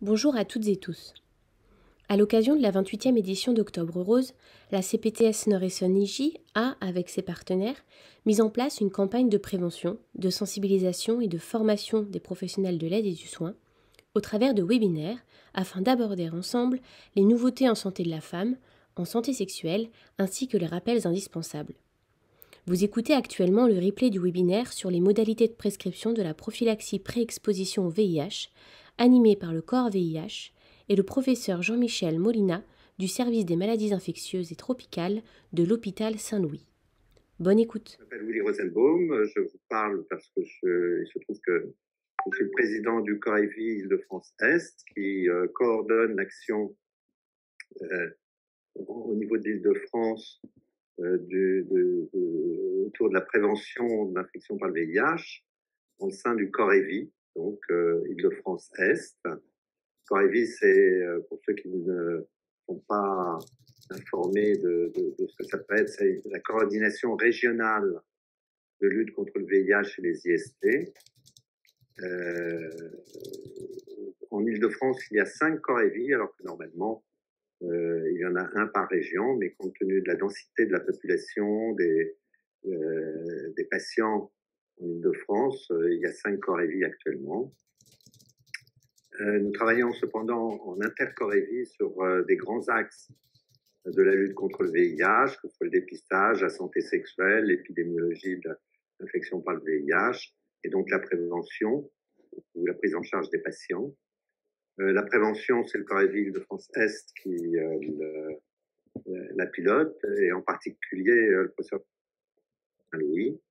Bonjour à toutes et tous. À l'occasion de la 28e édition d'Octobre Rose, la CPTS Nord-Essonne-Iji a, avec ses partenaires, mis en place une campagne de prévention, de sensibilisation et de formation des professionnels de l'aide et du soin, au travers de webinaires, afin d'aborder ensemble les nouveautés en santé de la femme, en santé sexuelle, ainsi que les rappels indispensables. Vous écoutez actuellement le replay du webinaire sur les modalités de prescription de la prophylaxie pré-exposition au VIH, animé par le corps VIH et le professeur Jean-Michel Molina du service des maladies infectieuses et tropicales de l'hôpital Saint-Louis. Bonne écoute. Je m'appelle Willy Rosenbaum, je vous parle parce que il se trouve que je suis le président du COREVI Île-de-France-Est qui coordonne l'action au niveau de l'Île-de-France autour de la prévention de l'infection par le VIH au sein du COREVI, donc Île-de-France-Est. COREVI, c'est, pour ceux qui ne sont pas informés de ce que ça peut être, c'est la coordination régionale de lutte contre le VIH et les IST. En Île-de-France, il y a 5 COREVI, alors que normalement, il y en a un par région, mais compte tenu de la densité de la population, des patients en Île-de-France, il y a 5 COREVI actuellement. Nous travaillons cependant en inter-COREVI sur des grands axes de la lutte contre le VIH, que ce soit le dépistage, la santé sexuelle, l'épidémiologie de l'infection par le VIH, et donc la prévention ou la prise en charge des patients. La prévention, c'est le COREVI Île-de-France-Est qui la pilote, et en particulier le professeur Saint-Louis,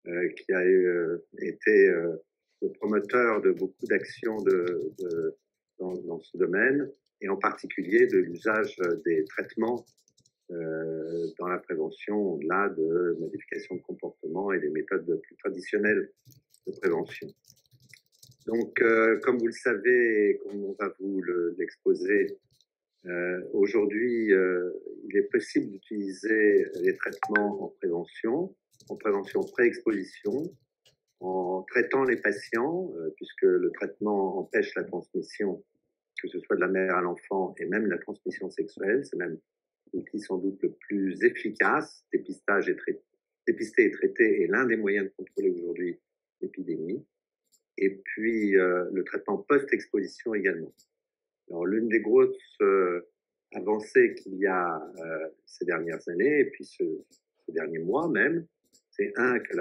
qui a été le promoteur de beaucoup d'actions dans ce domaine, et en particulier de l'usage des traitements dans la prévention, au-delà de modification de comportement et des méthodes plus traditionnelles de prévention. Donc, comme vous le savez, comme on va vous l'exposer, aujourd'hui, il est possible d'utiliser les traitements en prévention pré-exposition, en traitant les patients, puisque le traitement empêche la transmission, que ce soit de la mère à l'enfant et même la transmission sexuelle. C'est même l'outil sans doute le plus efficace. Dépister et traiter est l'un des moyens de contrôler aujourd'hui l'épidémie. Et puis le traitement post-exposition également. Alors l'une des grosses avancées qu'il y a ces dernières années, et puis ces derniers mois même, c'est que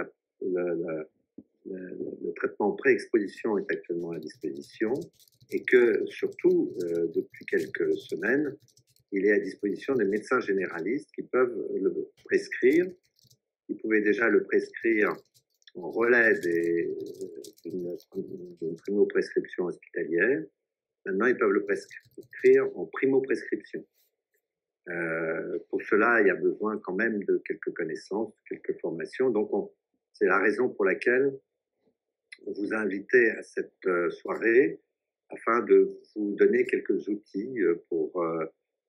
le traitement pré-exposition est actuellement à disposition, et que surtout, depuis quelques semaines, il est à disposition des médecins généralistes qui peuvent le prescrire. Ils pouvaient déjà le prescrire en relais d'une primo-prescription hospitalière. Maintenant, ils peuvent le prescrire en primo-prescription. Pour cela, il y a besoin quand même de quelques connaissances, quelques formations. Donc, c'est la raison pour laquelle on vous a invité à cette soirée, afin de vous donner quelques outils pour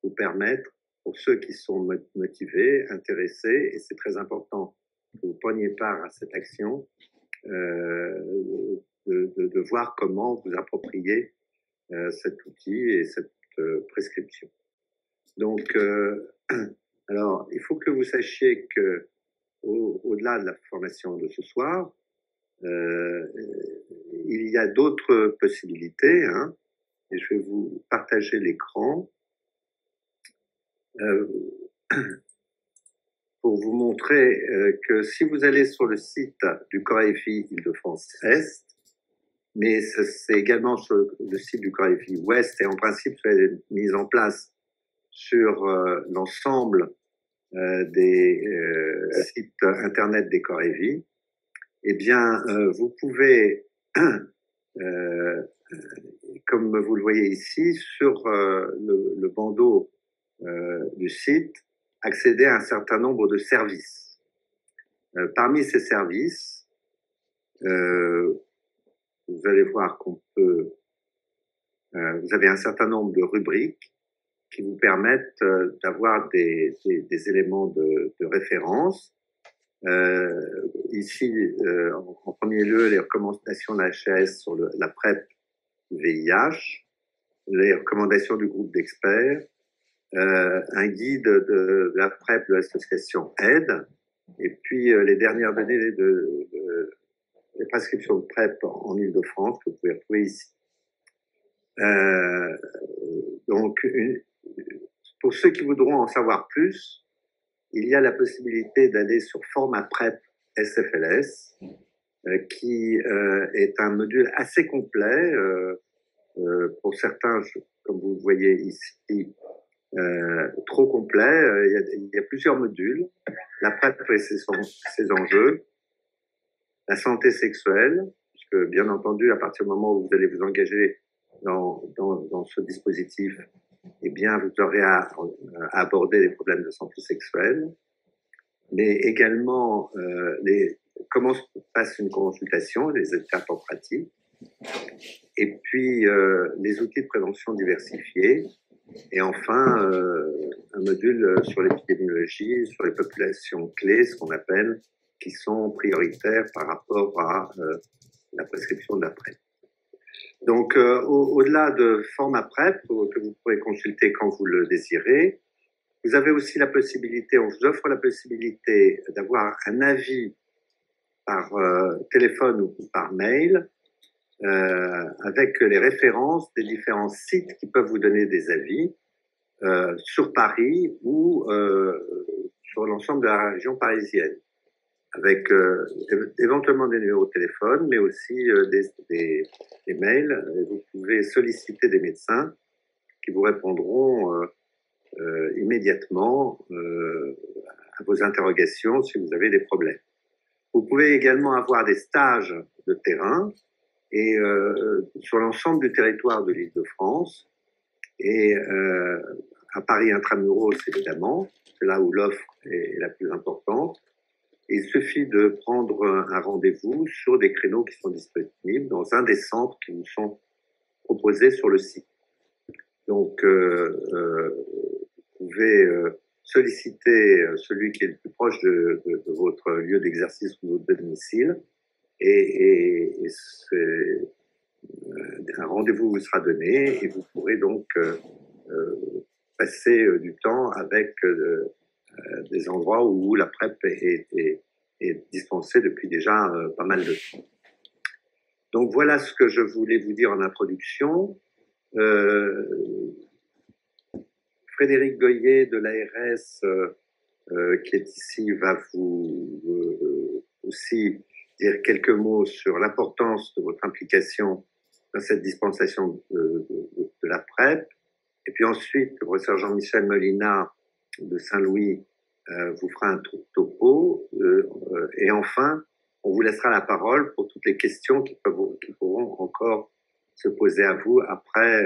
vous permettre, pour ceux qui sont motivés, intéressés, et c'est très important que vous preniez part à cette action, de voir comment vous approprier cet outil et cette prescription. Donc, alors, il faut que vous sachiez que, au-delà de la formation de ce soir, il y a d'autres possibilités, hein, et je vais vous partager l'écran pour vous montrer que si vous allez sur le site du COREVI Île-de-France-Est, mais c'est également sur le site du COREVI Ouest, et en principe, ça est mis en place sur l'ensemble des sites internet des COREVI, eh bien, vous pouvez, comme vous le voyez ici, sur le bandeau du site, accéder à un certain nombre de services. Parmi ces services, vous allez voir qu'on peut, vous avez un certain nombre de rubriques qui vous permettent d'avoir des éléments de référence. Ici, en premier lieu, les recommandations de la HAS sur la PrEP VIH. les recommandations du groupe d'experts, un guide de la PrEP de l'association AIDE, et puis les dernières données des prescriptions de PrEP en Ile-de-France que vous pouvez retrouver ici. Donc, pour ceux qui voudront en savoir plus, il y a la possibilité d'aller sur Format PrEP SFLS, qui est un module assez complet. Pour certains, comme vous le voyez ici, trop complet. Il y a plusieurs modules. La PrEP et ses enjeux. La santé sexuelle, puisque bien entendu, à partir du moment où vous allez vous engager dans ce dispositif, eh bien, vous aurez à aborder les problèmes de santé sexuelle, mais également comment se passe une consultation, les étapes en pratique, et puis les outils de prévention diversifiés, et enfin un module sur l'épidémiologie, sur les populations clés, ce qu'on appelle, qui sont prioritaires par rapport à la prescription de la PrEP. Donc, au-delà de format PrEP, que vous pourrez consulter quand vous le désirez, vous avez aussi la possibilité, on vous offre la possibilité d'avoir un avis par téléphone ou par mail, avec les références des différents sites qui peuvent vous donner des avis sur Paris ou sur l'ensemble de la région parisienne, avec éventuellement des numéros de téléphone, mais aussi des mails. Vous pouvez solliciter des médecins qui vous répondront immédiatement à vos interrogations si vous avez des problèmes. Vous pouvez également avoir des stages de terrain et sur l'ensemble du territoire de l'Île-de-France et à Paris intramuros évidemment, c'est là où l'offre est la plus importante. Il suffit de prendre un rendez-vous sur des créneaux qui sont disponibles dans un des centres qui vous sont proposés sur le site. Donc, vous pouvez solliciter celui qui est le plus proche de votre lieu d'exercice ou de votre domicile et un rendez-vous vous sera donné et vous pourrez donc passer du temps avec des endroits où la PrEP est dispensée depuis déjà pas mal de temps. Donc voilà ce que je voulais vous dire en introduction. Frédéric Goyer de l'ARS, qui est ici, va vous aussi dire quelques mots sur l'importance de votre implication dans cette dispensation de la PrEP. Et puis ensuite, le professeur Jean-Michel Molina de Saint-Louis vous fera un topo. Et enfin, on vous laissera la parole pour toutes les questions qui pourront encore se poser à vous après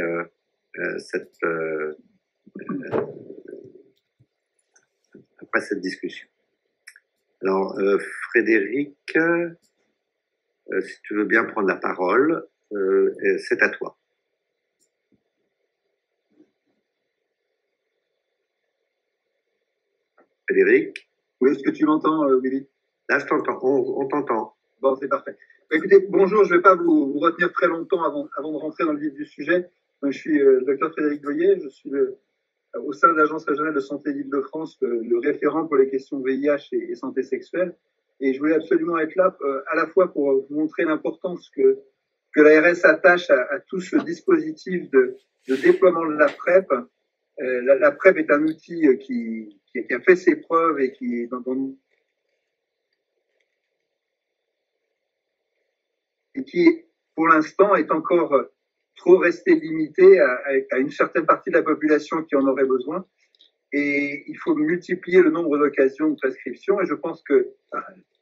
cette discussion. Alors, Frédéric, si tu veux bien prendre la parole, c'est à toi. Frédéric? Oui, est-ce que tu m'entends, Willy? Là, je t'entends, on t'entend. Bon, c'est parfait. Écoutez, bonjour, je ne vais pas vous retenir très longtemps avant de rentrer dans le vif du sujet. Donc, je suis le docteur Frédéric Goyer, je suis au sein de l'Agence régionale de santé d'Île-de-France, le référent pour les questions VIH et santé sexuelle. Et je voulais absolument être là à la fois pour vous montrer l'importance que l'ARS attache à tout ce dispositif de déploiement de la PrEP. La PrEP est un outil qui a fait ses preuves et qui est et qui, pour l'instant, est encore trop resté limité à une certaine partie de la population qui en aurait besoin. Et il faut multiplier le nombre d'occasions de prescription. Et je pense que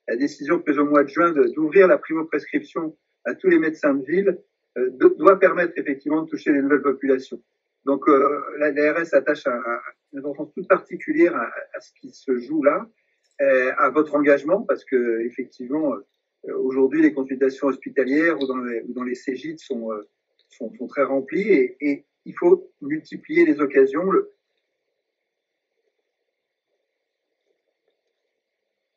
la décision prise au mois de juin d'ouvrir la primo-prescription à tous les médecins de ville doit permettre effectivement de toucher les nouvelles populations. Donc, l'ARS attache une importance toute particulière à ce qui se joue là, à votre engagement, parce que effectivement, aujourd'hui, les consultations hospitalières ou dans les CGID sont très remplies et il faut multiplier les occasions.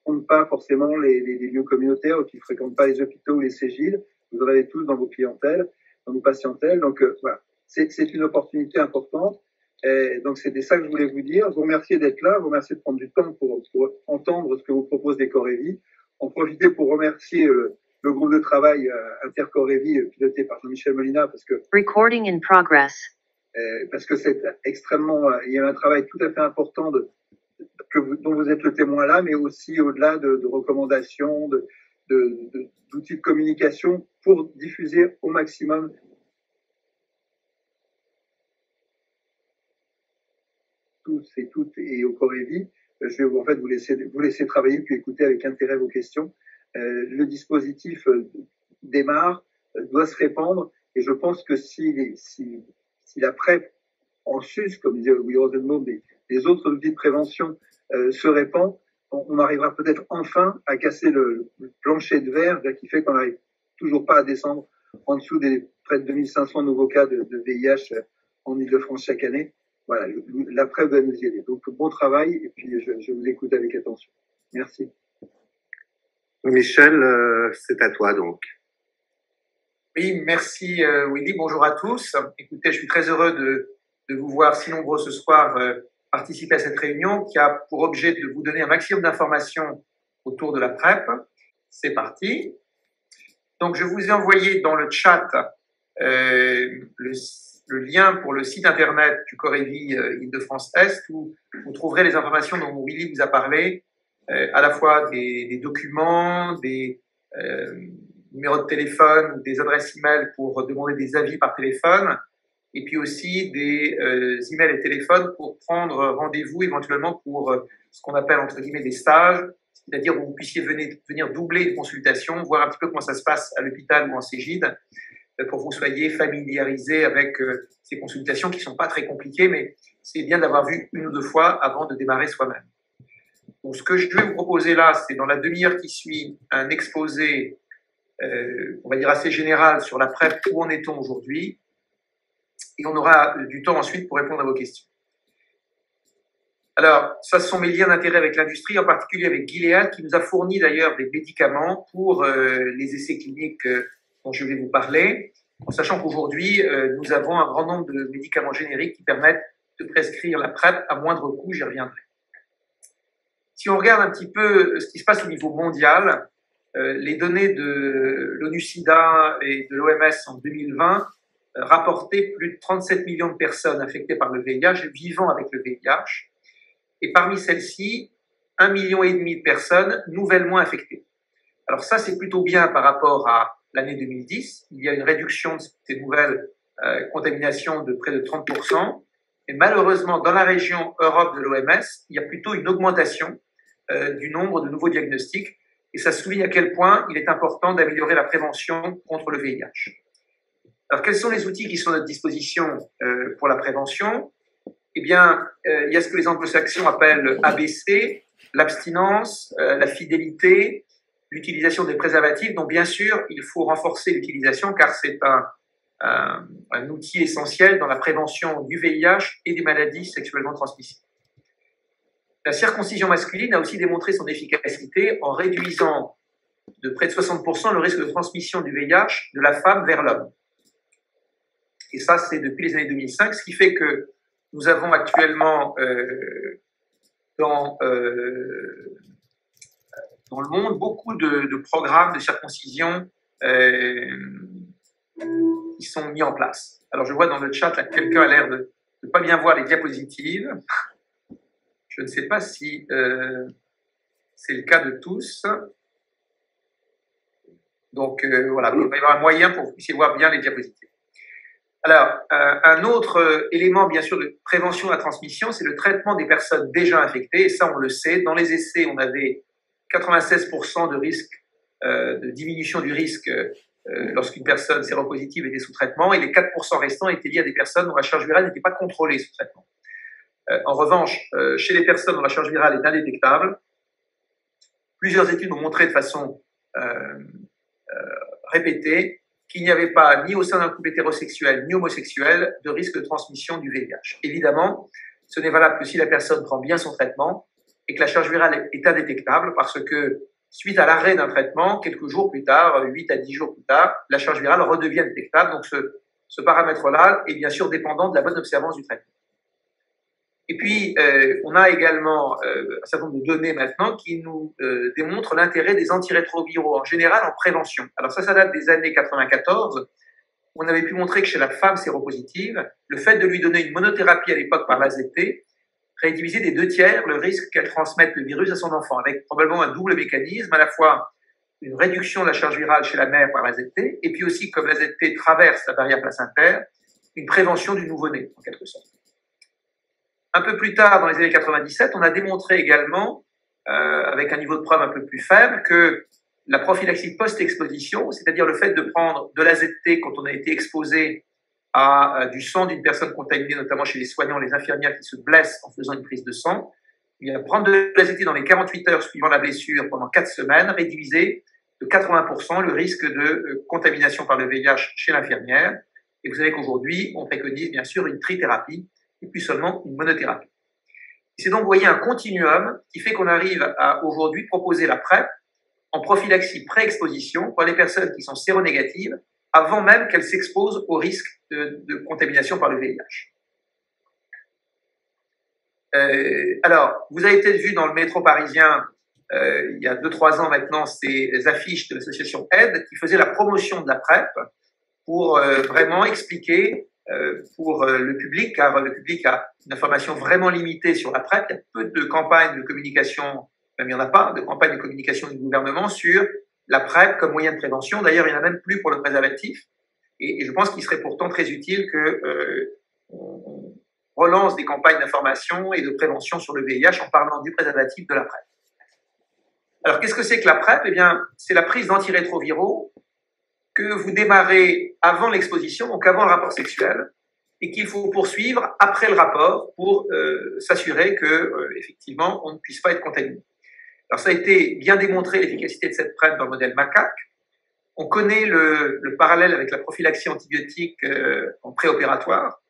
On ne fréquente pas forcément les lieux communautaires ou qui ne fréquentent pas les hôpitaux ou les CGID. Vous en avez tous dans vos clientèles, dans vos patientèles. Donc, voilà. c'est une opportunité importante. Et donc, c'était ça que je voulais vous dire. Vous remercier d'être là, vous remercier de prendre du temps pour entendre ce que vous propose les Corévis. En profiter pour remercier le groupe de travail Intercorévis piloté par Jean-Michel Molina Recording in progress. Parce que c'est extrêmement, il y a un travail tout à fait important dont vous êtes le témoin là, mais aussi au-delà de recommandations, d'outils de communication pour diffuser au maximum tous et toutes et au Corévis. Je vais en fait vous laisser travailler puis écouter avec intérêt vos questions. Le dispositif démarre, doit se répandre, et je pense que si la PrEP en sus, comme disait Louis Rosenbaum, des autres outils de prévention se répand, on arrivera peut-être enfin à casser le plancher de verre qui fait qu'on n'arrive toujours pas à descendre en dessous des près de 2500 nouveaux cas de VIH en Ile-de-France chaque année. Voilà, la PrEP va nous y aider. Donc, bon travail, et puis je vous écoute avec attention. Merci. Michel, c'est à toi donc. Oui, merci Willy, bonjour à tous. Écoutez, je suis très heureux de vous voir si nombreux ce soir participer à cette réunion qui a pour objet de vous donner un maximum d'informations autour de la PrEP. C'est parti. Donc, je vous ai envoyé dans le chat le lien pour le site internet du Corévis Île-de-France-Est où vous trouverez les informations dont Willy vous a parlé, à la fois des documents, des numéros de téléphone, des adresses e-mail pour demander des avis par téléphone, et puis aussi des emails et téléphones pour prendre rendez-vous éventuellement pour ce qu'on appelle entre guillemets des stages, c'est-à-dire où vous puissiez venir doubler une consultation, voir un petit peu comment ça se passe à l'hôpital ou en Cégide, pour que vous soyez familiarisés avec ces consultations qui sont pas très compliquées, mais c'est bien d'avoir vu une ou deux fois avant de démarrer soi-même. Donc, ce que je vais vous proposer là, c'est dans la demi-heure qui suit un exposé, on va dire assez général sur la PrEP, où en est-on aujourd'hui, et on aura du temps ensuite pour répondre à vos questions. Alors, ça, ce sont mes liens d'intérêt avec l'industrie, en particulier avec Gilead, qui nous a fourni d'ailleurs des médicaments pour les essais cliniques dont je vais vous parler, en sachant qu'aujourd'hui, nous avons un grand nombre de médicaments génériques qui permettent de prescrire la PrEP à moindre coût, j'y reviendrai. Si on regarde un petit peu ce qui se passe au niveau mondial, les données de l'ONU-SIDA et de l'OMS en 2020 rapportaient plus de 37 millions de personnes affectées par le VIH, vivant avec le VIH, et parmi celles-ci, 1,5 million de personnes nouvellement infectées. Alors ça, c'est plutôt bien par rapport à l'année 2010. Il y a une réduction de ces nouvelles contaminations de près de 30%. Et malheureusement, dans la région Europe de l'OMS, il y a plutôt une augmentation du nombre de nouveaux diagnostics. Et ça souligne à quel point il est important d'améliorer la prévention contre le VIH. Alors, quels sont les outils qui sont à notre disposition pour la prévention ? Eh bien, il y a ce que les anglo-saxons appellent ABC, l'abstinence, la fidélité, l'utilisation des préservatifs, dont bien sûr, il faut renforcer l'utilisation car c'est un outil essentiel dans la prévention du VIH et des maladies sexuellement transmissibles. La circoncision masculine a aussi démontré son efficacité en réduisant de près de 60% le risque de transmission du VIH de la femme vers l'homme. Et ça, c'est depuis les années 2005, ce qui fait que nous avons actuellement dans le monde beaucoup de programmes de circoncision qui sont mis en place. Alors, je vois dans le chat, là, quelqu'un a l'air de ne pas bien voir les diapositives. Je ne sais pas si c'est le cas de tous. Donc, voilà, il va y avoir un moyen pour que vous puissiez voir bien les diapositives. Alors, un autre élément, bien sûr, de prévention de la transmission, c'est le traitement des personnes déjà infectées. Et ça, on le sait. Dans les essais, on avait 96% de risque, de diminution du risque lorsqu'une personne séropositive était sous traitement. Et les 4% restants étaient liés à des personnes dont la charge virale n'était pas contrôlée sous traitement. En revanche, chez les personnes dont la charge virale est indétectable, plusieurs études ont montré de façon répétée qu'il n'y avait pas, ni au sein d'un couple hétérosexuel, ni homosexuel, de risque de transmission du VIH. Évidemment, ce n'est valable que si la personne prend bien son traitement et que la charge virale est indétectable, parce que suite à l'arrêt d'un traitement, quelques jours plus tard, 8 à 10 jours plus tard, la charge virale redevient détectable. Donc Ce paramètre-là est bien sûr dépendant de la bonne observance du traitement. Et puis, on a également un certain nombre de données maintenant qui nous démontrent l'intérêt des antirétroviraux en général en prévention. Alors ça date des années 94. On avait pu montrer que chez la femme séropositive, le fait de lui donner une monothérapie à l'époque par l'AZT réduisait des 2/3 le risque qu'elle transmette le virus à son enfant, avec probablement un double mécanisme, à la fois une réduction de la charge virale chez la mère par l'AZT, et puis aussi, comme l'AZT traverse la barrière placentaire, une prévention du nouveau-né, en quelque sorte. Un peu plus tard, dans les années 97, on a démontré également, avec un niveau de preuve un peu plus faible, que la prophylaxie post-exposition, c'est-à-dire le fait de prendre de l'AZT quand on a été exposé à du sang d'une personne contaminée, notamment chez les soignants, les infirmières qui se blessent en faisant une prise de sang, prendre de l'AZT dans les 48 heures suivant la blessure pendant 4 semaines réduisait de 80% le risque de contamination par le VIH chez l'infirmière. Et vous savez qu'aujourd'hui, on préconise bien sûr une trithérapie et plus seulement une monothérapie. C'est donc, vous voyez, un continuum qui fait qu'on arrive à aujourd'hui proposer la PrEP en prophylaxie pré-exposition pour les personnes qui sont séronégatives avant même qu'elles s'exposent au risque de contamination par le VIH. Alors, vous avez peut-être vu dans le métro parisien, il y a 2-3 ans maintenant, ces affiches de l'association AIDE qui faisaient la promotion de la PrEP pour vraiment expliquer pour le public, car le public a une information vraiment limitée sur la PrEP. Il y a peu de campagnes de communication, même il n'y en a pas, de campagnes de communication du gouvernement sur la PrEP comme moyen de prévention. D'ailleurs, il n'y en a même plus pour le préservatif. Et je pense qu'il serait pourtant très utile que on relance des campagnes d'information et de prévention sur le VIH en parlant du préservatif de la PrEP. Alors, qu'est-ce que c'est que la PrEP? Eh bien, c'est la prise d'antirétroviraux que vous démarrez avant l'exposition, donc avant le rapport sexuel, et qu'il faut poursuivre après le rapport pour s'assurer que, effectivement, on ne puisse pas être contaminé. Alors, ça a été bien démontré, l'efficacité de cette PrEP dans le modèle macaque. On connaît le parallèle avec la prophylaxie antibiotique en préopératoire.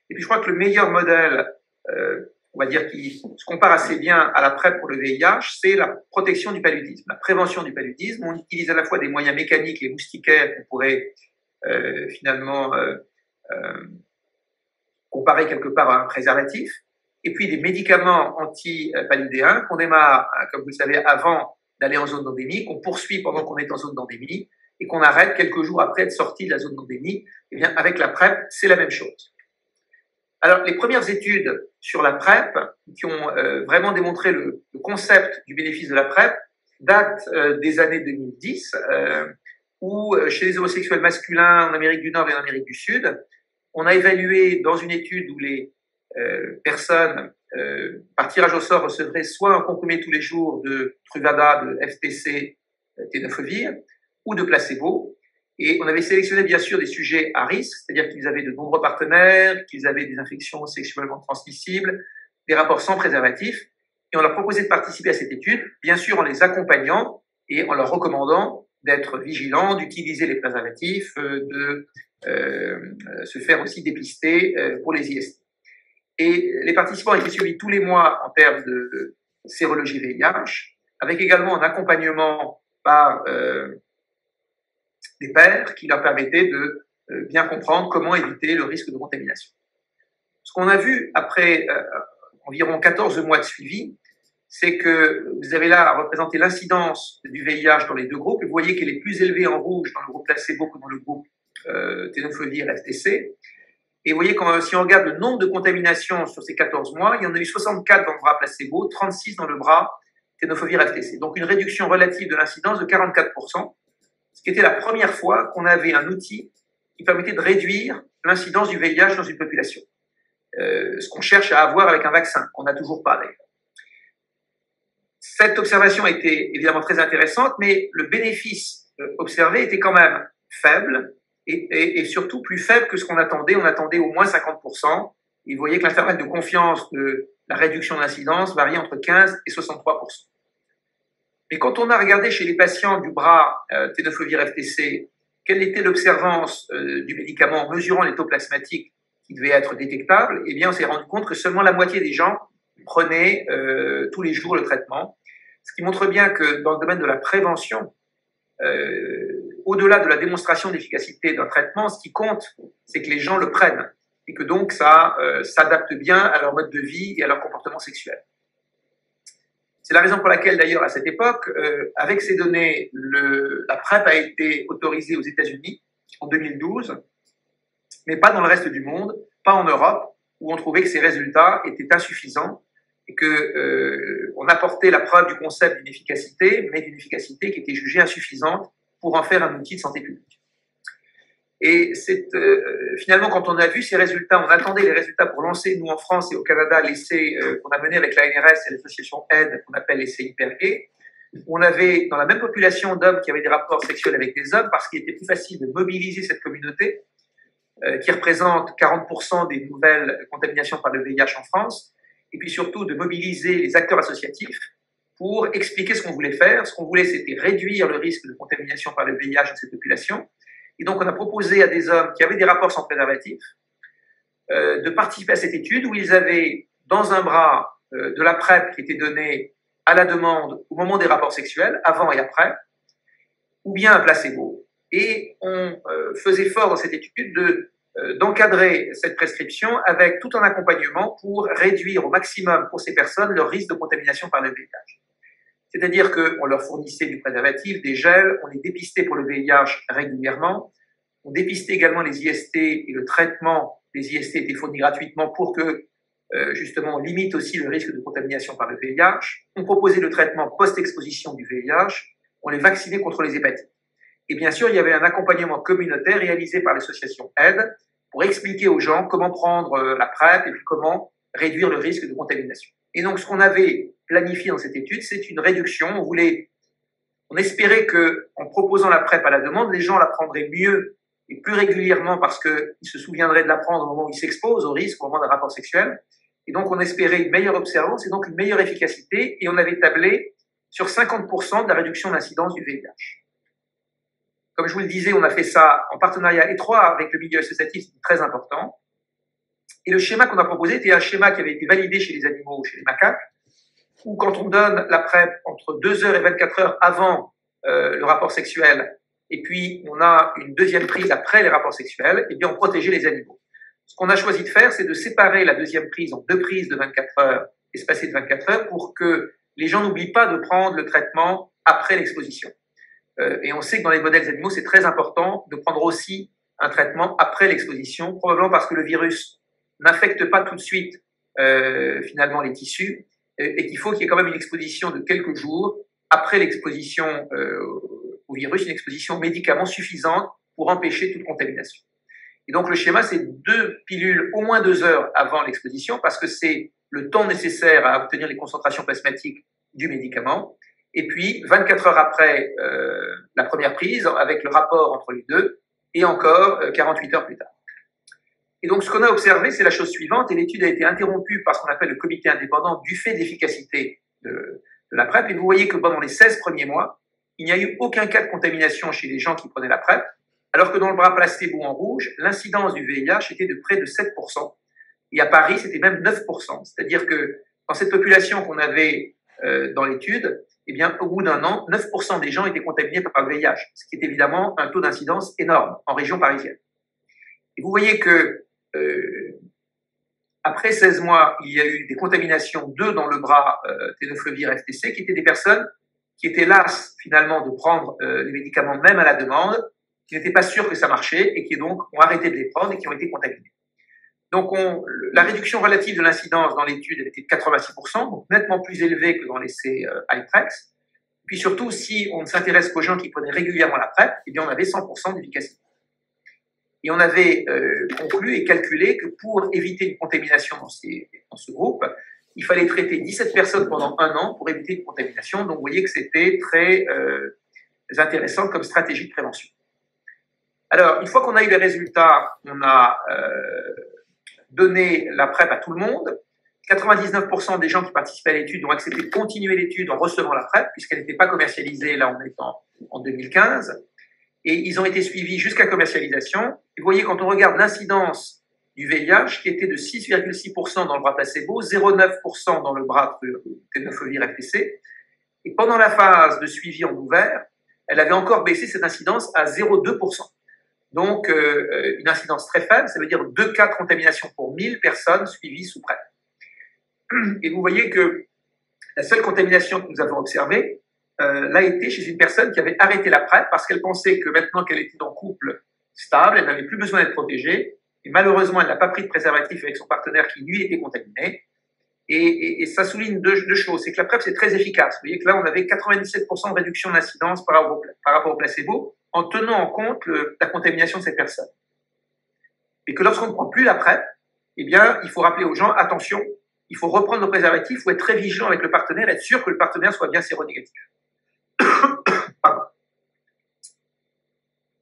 Et puis, je crois que le meilleur modèle, on va dire, qui se compare assez bien à la PrEP pour le VIH, c'est la protection du paludisme, la prévention du paludisme. On utilise à la fois des moyens mécaniques, les moustiquaires, qu'on pourrait finalement comparer quelque part à un préservatif, et puis des médicaments anti-paludéens qu'on démarre, comme vous le savez, avant d'aller en zone d'endémie, qu'on poursuit pendant qu'on est en zone d'endémie, et qu'on arrête quelques jours après être sorti de la zone d'endémie. Eh bien, avec la PrEP, c'est la même chose. Alors, les premières études sur la PrEP qui ont vraiment démontré le concept du bénéfice de la PrEP datent des années 2010, où chez les homosexuels masculins en Amérique du Nord et en Amérique du Sud, on a évalué dans une étude où les personnes par tirage au sort recevraient soit un comprimé tous les jours de Truvada, de FTC, tenofovir, ou de placebo. Et on avait sélectionné bien sûr des sujets à risque, c'est-à-dire qu'ils avaient de nombreux partenaires, qu'ils avaient des infections sexuellement transmissibles, des rapports sans préservatif, et on leur proposait de participer à cette étude, bien sûr en les accompagnant et en leur recommandant d'être vigilants, d'utiliser les préservatifs, de se faire aussi dépister pour les IST. Et les participants étaient suivis tous les mois en termes de sérologie VIH, avec également un accompagnement par des pairs qui leur permettaient de bien comprendre comment éviter le risque de contamination. Ce qu'on a vu après environ 14 mois de suivi, c'est que vous avez là à représenter l'incidence du VIH dans les deux groupes. Vous voyez qu'elle est plus élevée en rouge dans le groupe placebo que dans le groupe tenofovir FTC. Et vous voyez, si on regarde le nombre de contaminations sur ces 14 mois, il y en a eu 64 dans le bras placebo, 36 dans le bras tenofovir FTC. Donc une réduction relative de l'incidence de 44%. Ce qui était la première fois qu'on avait un outil qui permettait de réduire l'incidence du VIH dans une population. Ce qu'on cherche à avoir avec un vaccin, qu'on n'a toujours pas d'ailleurs. Cette observation était évidemment très intéressante, mais le bénéfice observé était quand même faible, et surtout plus faible que ce qu'on attendait. On attendait au moins 50%, et vous voyez que l'intervalle de confiance de la réduction de l'incidence variait entre 15 et 63%. Mais quand on a regardé chez les patients du bras tenofovir FTC, quelle était l'observance du médicament en mesurant les taux plasmatiques qui devaient être détectables, eh bien, on s'est rendu compte que seulement la moitié des gens prenaient tous les jours le traitement, ce qui montre bien que dans le domaine de la prévention, au-delà de la démonstration d'efficacité d'un traitement, ce qui compte, c'est que les gens le prennent et que donc ça s'adapte bien à leur mode de vie et à leur comportement sexuel. C'est la raison pour laquelle, d'ailleurs, à cette époque, avec ces données, la PrEP a été autorisée aux États-Unis en 2012, mais pas dans le reste du monde, pas en Europe, où on trouvait que ces résultats étaient insuffisants et que on apportait la preuve du concept d'une efficacité, mais d'une efficacité qui était jugée insuffisante pour en faire un outil de santé publique. Et c'est finalement, quand on a vu ces résultats, on attendait les résultats pour lancer, nous en France et au Canada, l'essai qu'on a mené avec l'ANRS et l'association AID, qu'on appelle l'essai Hyper-Gay, où on avait dans la même population d'hommes qui avaient des rapports sexuels avec des hommes, parce qu'il était plus facile de mobiliser cette communauté, qui représente 40% des nouvelles contaminations par le VIH en France, et puis surtout de mobiliser les acteurs associatifs pour expliquer ce qu'on voulait faire. Ce qu'on voulait, c'était réduire le risque de contamination par le VIH dans cette population. Et donc, on a proposé à des hommes qui avaient des rapports sans préservatif de participer à cette étude où ils avaient dans un bras de la PrEP qui était donnée à la demande au moment des rapports sexuels, avant et après, ou bien un placebo. Et on faisait fort dans cette étude d'encadrer cette prescription avec tout un accompagnement pour réduire au maximum pour ces personnes leur risque de contamination par le VIH. C'est-à-dire qu'on leur fournissait du préservatif, des gels, on les dépistait pour le VIH régulièrement, on dépistait également les IST et le traitement des IST était fourni gratuitement pour que, justement, on limite aussi le risque de contamination par le VIH. On proposait le traitement post-exposition du VIH, on les vaccinait contre les hépatites. Et bien sûr, il y avait un accompagnement communautaire réalisé par l'association AID pour expliquer aux gens comment prendre la PrEP et puis comment réduire le risque de contamination. Et donc, ce qu'on avait planifié dans cette étude, c'est une réduction. On espérait que, en proposant la PrEP à la demande, les gens la prendraient mieux et plus régulièrement parce qu'ils se souviendraient de la prendre au moment où ils s'exposent au risque, au moment d'un rapport sexuel. Et donc, on espérait une meilleure observance et donc une meilleure efficacité. Et on avait tablé sur 50% de la réduction d'incidence du VIH. Comme je vous le disais, on a fait ça en partenariat étroit avec le milieu associatif, c'était très important. Et le schéma qu'on a proposé était un schéma qui avait été validé chez les animaux, chez les macaques, où quand on donne la PrEP entre 2 heures et 24 heures avant le rapport sexuel, et puis on a une deuxième prise après les rapports sexuels, et bien on protégeait les animaux. Ce qu'on a choisi de faire, c'est de séparer la deuxième prise en 2 prises de 24 heures, espacées de 24 heures, pour que les gens n'oublient pas de prendre le traitement après l'exposition. Et on sait que dans les modèles animaux, c'est très important de prendre aussi un traitement après l'exposition, probablement parce que le virus n'affecte pas tout de suite finalement les tissus, et qu'il faut qu'il y ait quand même une exposition de quelques jours après l'exposition au virus, une exposition aux médicaments suffisante pour empêcher toute contamination. Et donc le schéma, c'est 2 pilules au moins 2 heures avant l'exposition, parce que c'est le temps nécessaire à obtenir les concentrations plasmatiques du médicament, et puis 24 heures après la première prise, avec le rapport entre les deux, et encore 48 heures plus tard. Et donc, ce qu'on a observé, c'est la chose suivante, et l'étude a été interrompue par ce qu'on appelle le comité indépendant du fait d'efficacité de la PrEP, et vous voyez que pendant les 16 premiers mois, il n'y a eu aucun cas de contamination chez les gens qui prenaient la PrEP, alors que dans le bras placebo en rouge, l'incidence du VIH était de près de 7%, et à Paris, c'était même 9%. C'est-à-dire que dans cette population qu'on avait dans l'étude, eh bien, au bout d'un an, 9% des gens étaient contaminés par le VIH, ce qui est évidemment un taux d'incidence énorme en région parisienne. Et vous voyez que après 16 mois, il y a eu des contaminations, 2 dans le bras tenofovir FTC, qui étaient des personnes qui étaient lasses finalement de prendre les médicaments même à la demande, qui n'étaient pas sûrs que ça marchait et qui donc ont arrêté de les prendre et qui ont été contaminés. Donc la réduction relative de l'incidence dans l'étude était de 86%, donc nettement plus élevée que dans l'essai Hyprex. Puis surtout, si on ne s'intéresse qu'aux gens qui prenaient régulièrement la PrEP, eh bien on avait 100% d'efficacité. Et on avait conclu et calculé que pour éviter une contamination dans ce groupe, il fallait traiter 17 personnes pendant 1 an pour éviter une contamination. Donc vous voyez que c'était très intéressant comme stratégie de prévention. Alors, une fois qu'on a eu les résultats, on a donné la PrEP à tout le monde. 99% des gens qui participaient à l'étude ont accepté de continuer l'étude en recevant la PrEP, puisqu'elle n'était pas commercialisée, là on est en 2015. Et ils ont été suivis jusqu'à commercialisation. Et vous voyez, quand on regarde l'incidence du VIH, qui était de 6,6% dans le bras placebo, 0,9% dans le bras tenofovir FTC, et pendant la phase de suivi en ouvert, elle avait encore baissé cette incidence à 0,2%. Donc, une incidence très faible, ça veut dire 2 cas de contamination pour 1000 personnes suivies sous PrEP. Et vous voyez que la seule contamination que nous avons observée l'a été chez une personne qui avait arrêté la PrEP parce qu'elle pensait que maintenant qu'elle était en couple stable, elle n'avait plus besoin d'être protégée. Et malheureusement, elle n'a pas pris de préservatif avec son partenaire qui, lui, était contaminé. Et ça souligne deux choses. C'est que la PrEP, c'est très efficace. Vous voyez que là, on avait 97% de réduction d'incidence par rapport au placebo en tenant en compte la contamination de cette personne. Et que lorsqu'on ne prend plus la PrEP, eh bien, il faut rappeler aux gens, attention, il faut reprendre le préservatif, il faut être très vigilant avec le partenaire, être sûr que le partenaire soit bien séronégatif. Pardon.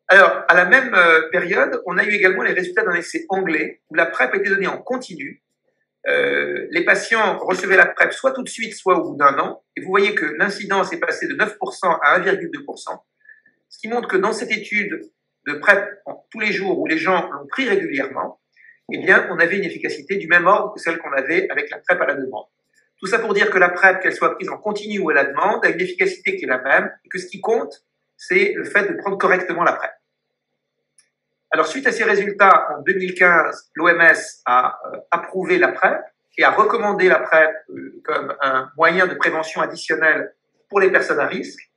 Alors, à la même période, on a eu également les résultats d'un essai anglais où la PrEP était donnée en continu. Les patients recevaient la PrEP soit tout de suite, soit au bout d'un an. Et vous voyez que l'incidence est passée de 9% à 1,2%. Ce qui montre que dans cette étude de PrEP tous les jours où les gens l'ont pris régulièrement, eh bien, on avait une efficacité du même ordre que celle qu'on avait avec la PrEP à la demande. Tout ça pour dire que la PrEP, qu'elle soit prise en continu ou à la demande, a une efficacité qui est la même et que ce qui compte, c'est le fait de prendre correctement la PrEP. Alors, suite à ces résultats, en 2015, l'OMS a approuvé la PrEP et a recommandé la PrEP comme un moyen de prévention additionnel pour les personnes à risque.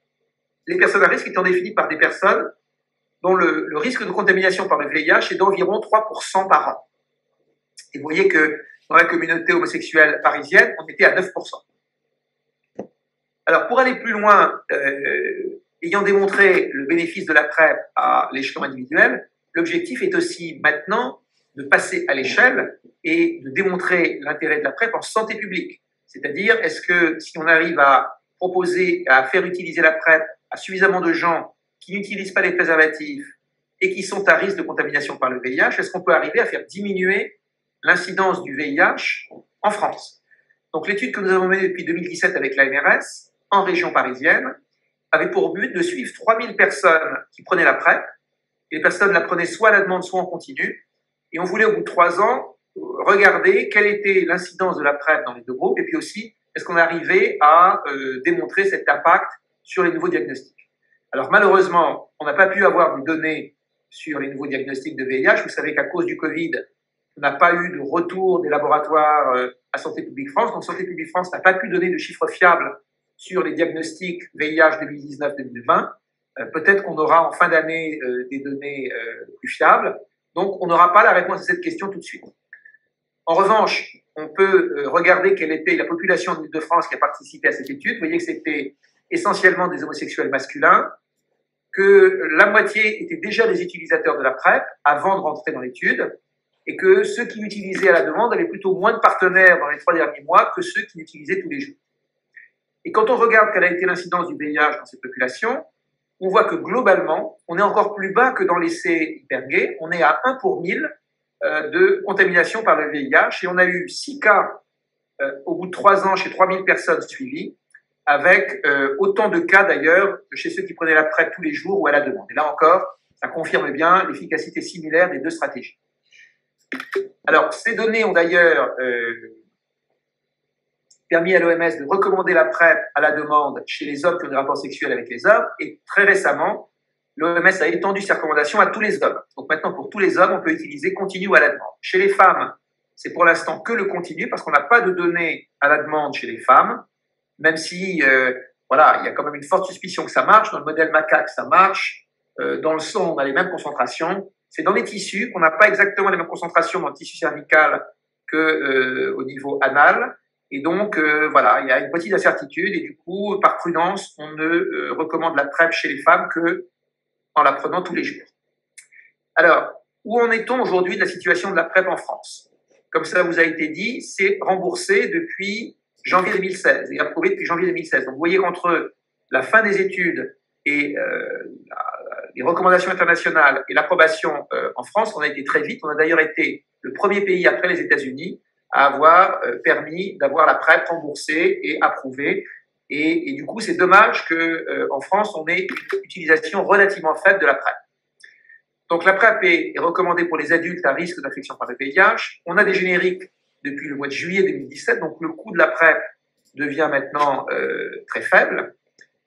Les personnes à risque étant définies par des personnes dont le risque de contamination par le VIH est d'environ 3% par an. Et vous voyez que dans la communauté homosexuelle parisienne, on était à 9%. Alors, pour aller plus loin, ayant démontré le bénéfice de la PrEP à l'échelon individuel, l'objectif est aussi maintenant de passer à l'échelle et de démontrer l'intérêt de la PrEP en santé publique. C'est-à-dire, est-ce que si on arrive à proposer, à faire utiliser la PrEP à suffisamment de gens qui n'utilisent pas les préservatifs et qui sont à risque de contamination par le VIH, est-ce qu'on peut arriver à faire diminuer l'incidence du VIH en France? Donc l'étude que nous avons menée depuis 2017 avec l'ANRS, en région parisienne, avait pour but de suivre 3000 personnes qui prenaient la PrEP. Les personnes la prenaient soit à la demande, soit en continu. Et on voulait, au bout de 3 ans, regarder quelle était l'incidence de la PrEP dans les deux groupes, et puis aussi, est-ce qu'on arrivait à démontrer cet impact sur les nouveaux diagnostics. Alors malheureusement, on n'a pas pu avoir des données sur les nouveaux diagnostics de VIH. Vous savez qu'à cause du Covid, on n'a pas eu de retour des laboratoires à Santé publique France. Donc Santé publique France n'a pas pu donner de chiffres fiables sur les diagnostics VIH 2019-2020. Peut-être qu'on aura en fin d'année des données plus fiables. Donc, on n'aura pas la réponse à cette question tout de suite. En revanche, on peut regarder quelle était la population de l'Île-de-France qui a participé à cette étude. Vous voyez que c'était essentiellement des homosexuels masculins, que la moitié étaient déjà des utilisateurs de la PrEP avant de rentrer dans l'étude, et que ceux qui l'utilisaient à la demande avaient plutôt moins de partenaires dans les 3 derniers mois que ceux qui l'utilisaient tous les jours. Et quand on regarde quelle a été l'incidence du VIH dans cette population, on voit que globalement, on est encore plus bas que dans l'essai Hypergay. On est à 1 pour 1000 de contamination par le VIH, et on a eu 6 cas au bout de 3 ans chez 3000 personnes suivies, avec autant de cas d'ailleurs chez ceux qui prenaient la PrEP tous les jours ou à la demande. Et là encore, ça confirme bien l'efficacité similaire des deux stratégies. Alors, ces données ont d'ailleurs permis à l'OMS de recommander la PrEP à la demande chez les hommes qui ont des rapports sexuels avec les hommes, et très récemment, l'OMS a étendu ces recommandations à tous les hommes. Donc maintenant, pour tous les hommes, on peut utiliser continu ou à la demande. Chez les femmes, c'est pour l'instant que le continu, parce qu'on n'a pas de données à la demande chez les femmes, même si, voilà, il y a quand même une forte suspicion que ça marche. Dans le modèle macaque, ça marche. Dans le sang, on a les mêmes concentrations. C'est dans les tissus qu'on n'a pas exactement les mêmes concentrations dans le tissu cervical que au niveau anal. Et donc, voilà, il y a une petite incertitude, et du coup, par prudence, on ne recommande la PrEP chez les femmes que en la prenant tous les jours. Alors, où en est-on aujourd'hui de la situation de la PrEP en France? Comme ça vous a été dit, c'est remboursé depuis janvier 2016 et approuvé depuis janvier 2016. Donc, vous voyez qu'entre la fin des études et les recommandations internationales et l'approbation en France, on a été très vite. On a d'ailleurs été le premier pays après les États-Unis à avoir permis d'avoir la PrEP remboursée et approuvée. Et du coup, c'est dommage qu'en France, on ait une utilisation relativement faible de la PrEP. Donc la PrEP est recommandée pour les adultes à risque d'infection par le VIH. On a des génériques depuis le mois de juillet 2017, donc le coût de la PrEP devient maintenant très faible.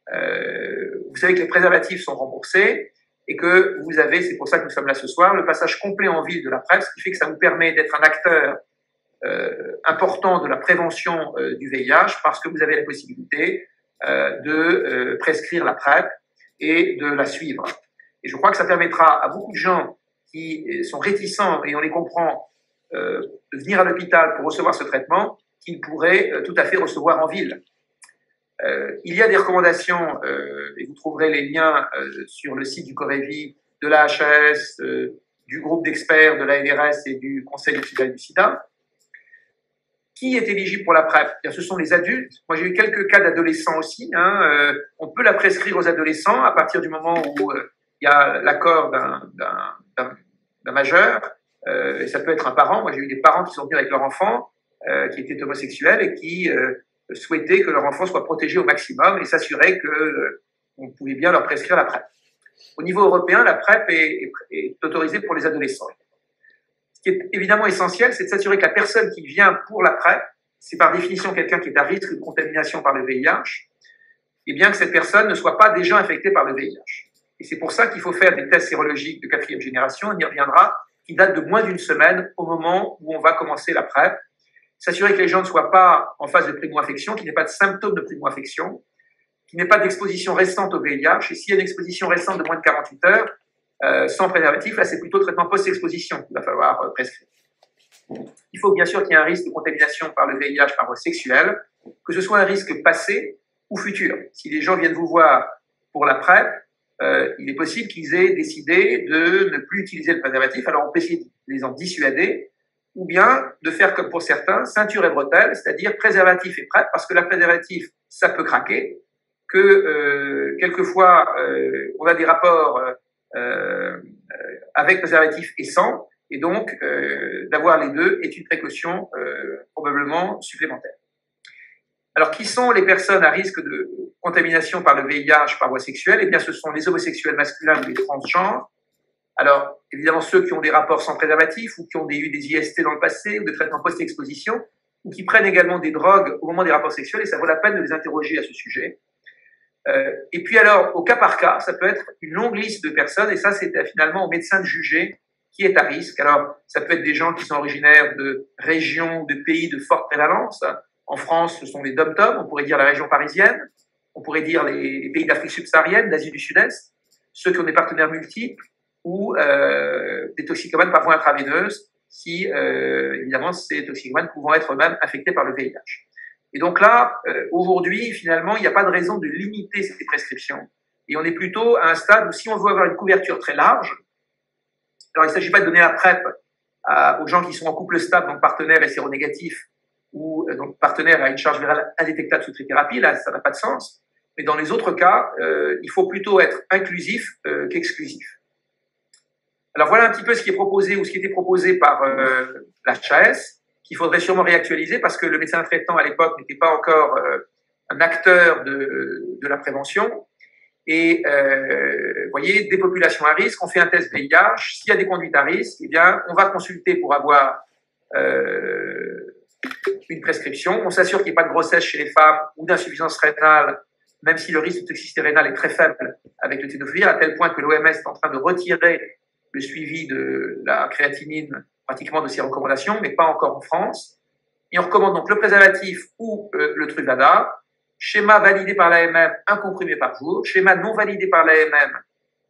Vous savez que les préservatifs sont remboursés et que vous avez, c'est pour ça que nous sommes là ce soir, le passage complet en ville de la PrEP, ce qui fait que ça vous permet d'être un acteur important de la prévention du VIH parce que vous avez la possibilité de prescrire la PrEP et de la suivre. Et je crois que ça permettra à beaucoup de gens qui sont réticents, et on les comprend, de venir à l'hôpital pour recevoir ce traitement, qu'ils pourraient tout à fait recevoir en ville. Il y a des recommandations, et vous trouverez les liens sur le site du Corévi, de la HAS, du groupe d'experts de la NRS et du Conseil national du SIDA. Qui est éligible pour la PrEP? Ce sont les adultes. Moi, j'ai eu quelques cas d'adolescents aussi. On peut la prescrire aux adolescents à partir du moment où il y a l'accord d'un majeur. Et ça peut être un parent. Moi, j'ai eu des parents qui sont venus avec leur enfant, qui étaient homosexuels et qui souhaitaient que leur enfant soit protégé au maximum et s'assurer qu'on pouvait bien leur prescrire la PrEP. Au niveau européen, la PrEP est autorisée pour les adolescents. Ce qui est évidemment essentiel, c'est de s'assurer que la personne qui vient pour la PrEP, c'est par définition quelqu'un qui est à risque de contamination par le VIH, et bien que cette personne ne soit pas déjà infectée par le VIH. Et c'est pour ça qu'il faut faire des tests sérologiques de 4e génération, on y reviendra, qui datent de moins d'une semaine au moment où on va commencer la PrEP. S'assurer que les gens ne soient pas en phase de primo-infection, qu'il n'y ait pas de symptômes de primo-infection, qu'il n'y ait pas d'exposition récente au VIH. Et s'il y a une exposition récente de moins de 48 heures, sans préservatif, là c'est plutôt traitement post-exposition qu'il va falloir prescrire. Il faut bien sûr qu'il y ait un risque de contamination par le VIH par voie sexuelle, que ce soit un risque passé ou futur. Si les gens viennent vous voir pour la PrEP, il est possible qu'ils aient décidé de ne plus utiliser le préservatif, alors on peut essayer de les en dissuader, ou bien de faire comme pour certains, ceinture et bretelles, c'est-à-dire préservatif et PrEP, parce que la préservatif, ça peut craquer, que quelquefois on a des rapports avec préservatif et sans, et donc d'avoir les deux est une précaution probablement supplémentaire. Alors, qui sont les personnes à risque de contamination par le VIH par voie sexuelle? Eh bien, ce sont les homosexuels masculins ou les transgenres. Alors, évidemment, ceux qui ont des rapports sans préservatif ou qui ont eu des IST dans le passé ou des traitements post-exposition ou qui prennent également des drogues au moment des rapports sexuels, et ça vaut la peine de les interroger à ce sujet. Et puis alors, au cas par cas, ça peut être une longue liste de personnes, et ça, c'est finalement au médecin de juger qui est à risque. Alors, ça peut être des gens qui sont originaires de régions, de pays de forte prévalence. En France, ce sont les DOM-TOM, on pourrait dire la région parisienne, on pourrait dire les pays d'Afrique subsaharienne, d'Asie du Sud-Est, ceux qui ont des partenaires multiples, ou des toxicomanes par voie intraveineuse, si évidemment ces toxicomanes pouvant être eux-mêmes infectés par le VIH. Et donc là, aujourd'hui, finalement, il n'y a pas de raison de limiter ces prescriptions. Et on est plutôt à un stade où si on veut avoir une couverture très large, alors il ne s'agit pas de donner la PrEP aux gens qui sont en couple stable, donc partenaires et séronégatifs, ou donc partenaire à une charge virale indétectable sous trithérapie, là, ça n'a pas de sens. Mais dans les autres cas, il faut plutôt être inclusif qu'exclusif. Alors voilà un petit peu ce qui est proposé ou ce qui était proposé par la HAS, qu'il faudrait sûrement réactualiser parce que le médecin traitant à l'époque n'était pas encore un acteur de la prévention. Et vous voyez, des populations à risque, on fait un test VIH, s'il y a des conduites à risque, eh bien, on va consulter pour avoir une prescription. On s'assure qu'il n'y ait pas de grossesse chez les femmes ou d'insuffisance rénale, même si le risque de toxicité rénale est très faible avec le tenofovir, à tel point que l'OMS est en train de retirer le suivi de la créatinine pratiquement de ses recommandations, mais pas encore en France. Et on recommande donc le préservatif ou le Truvada, schéma validé par l'AMM, un comprimé par jour, schéma non validé par l'AMM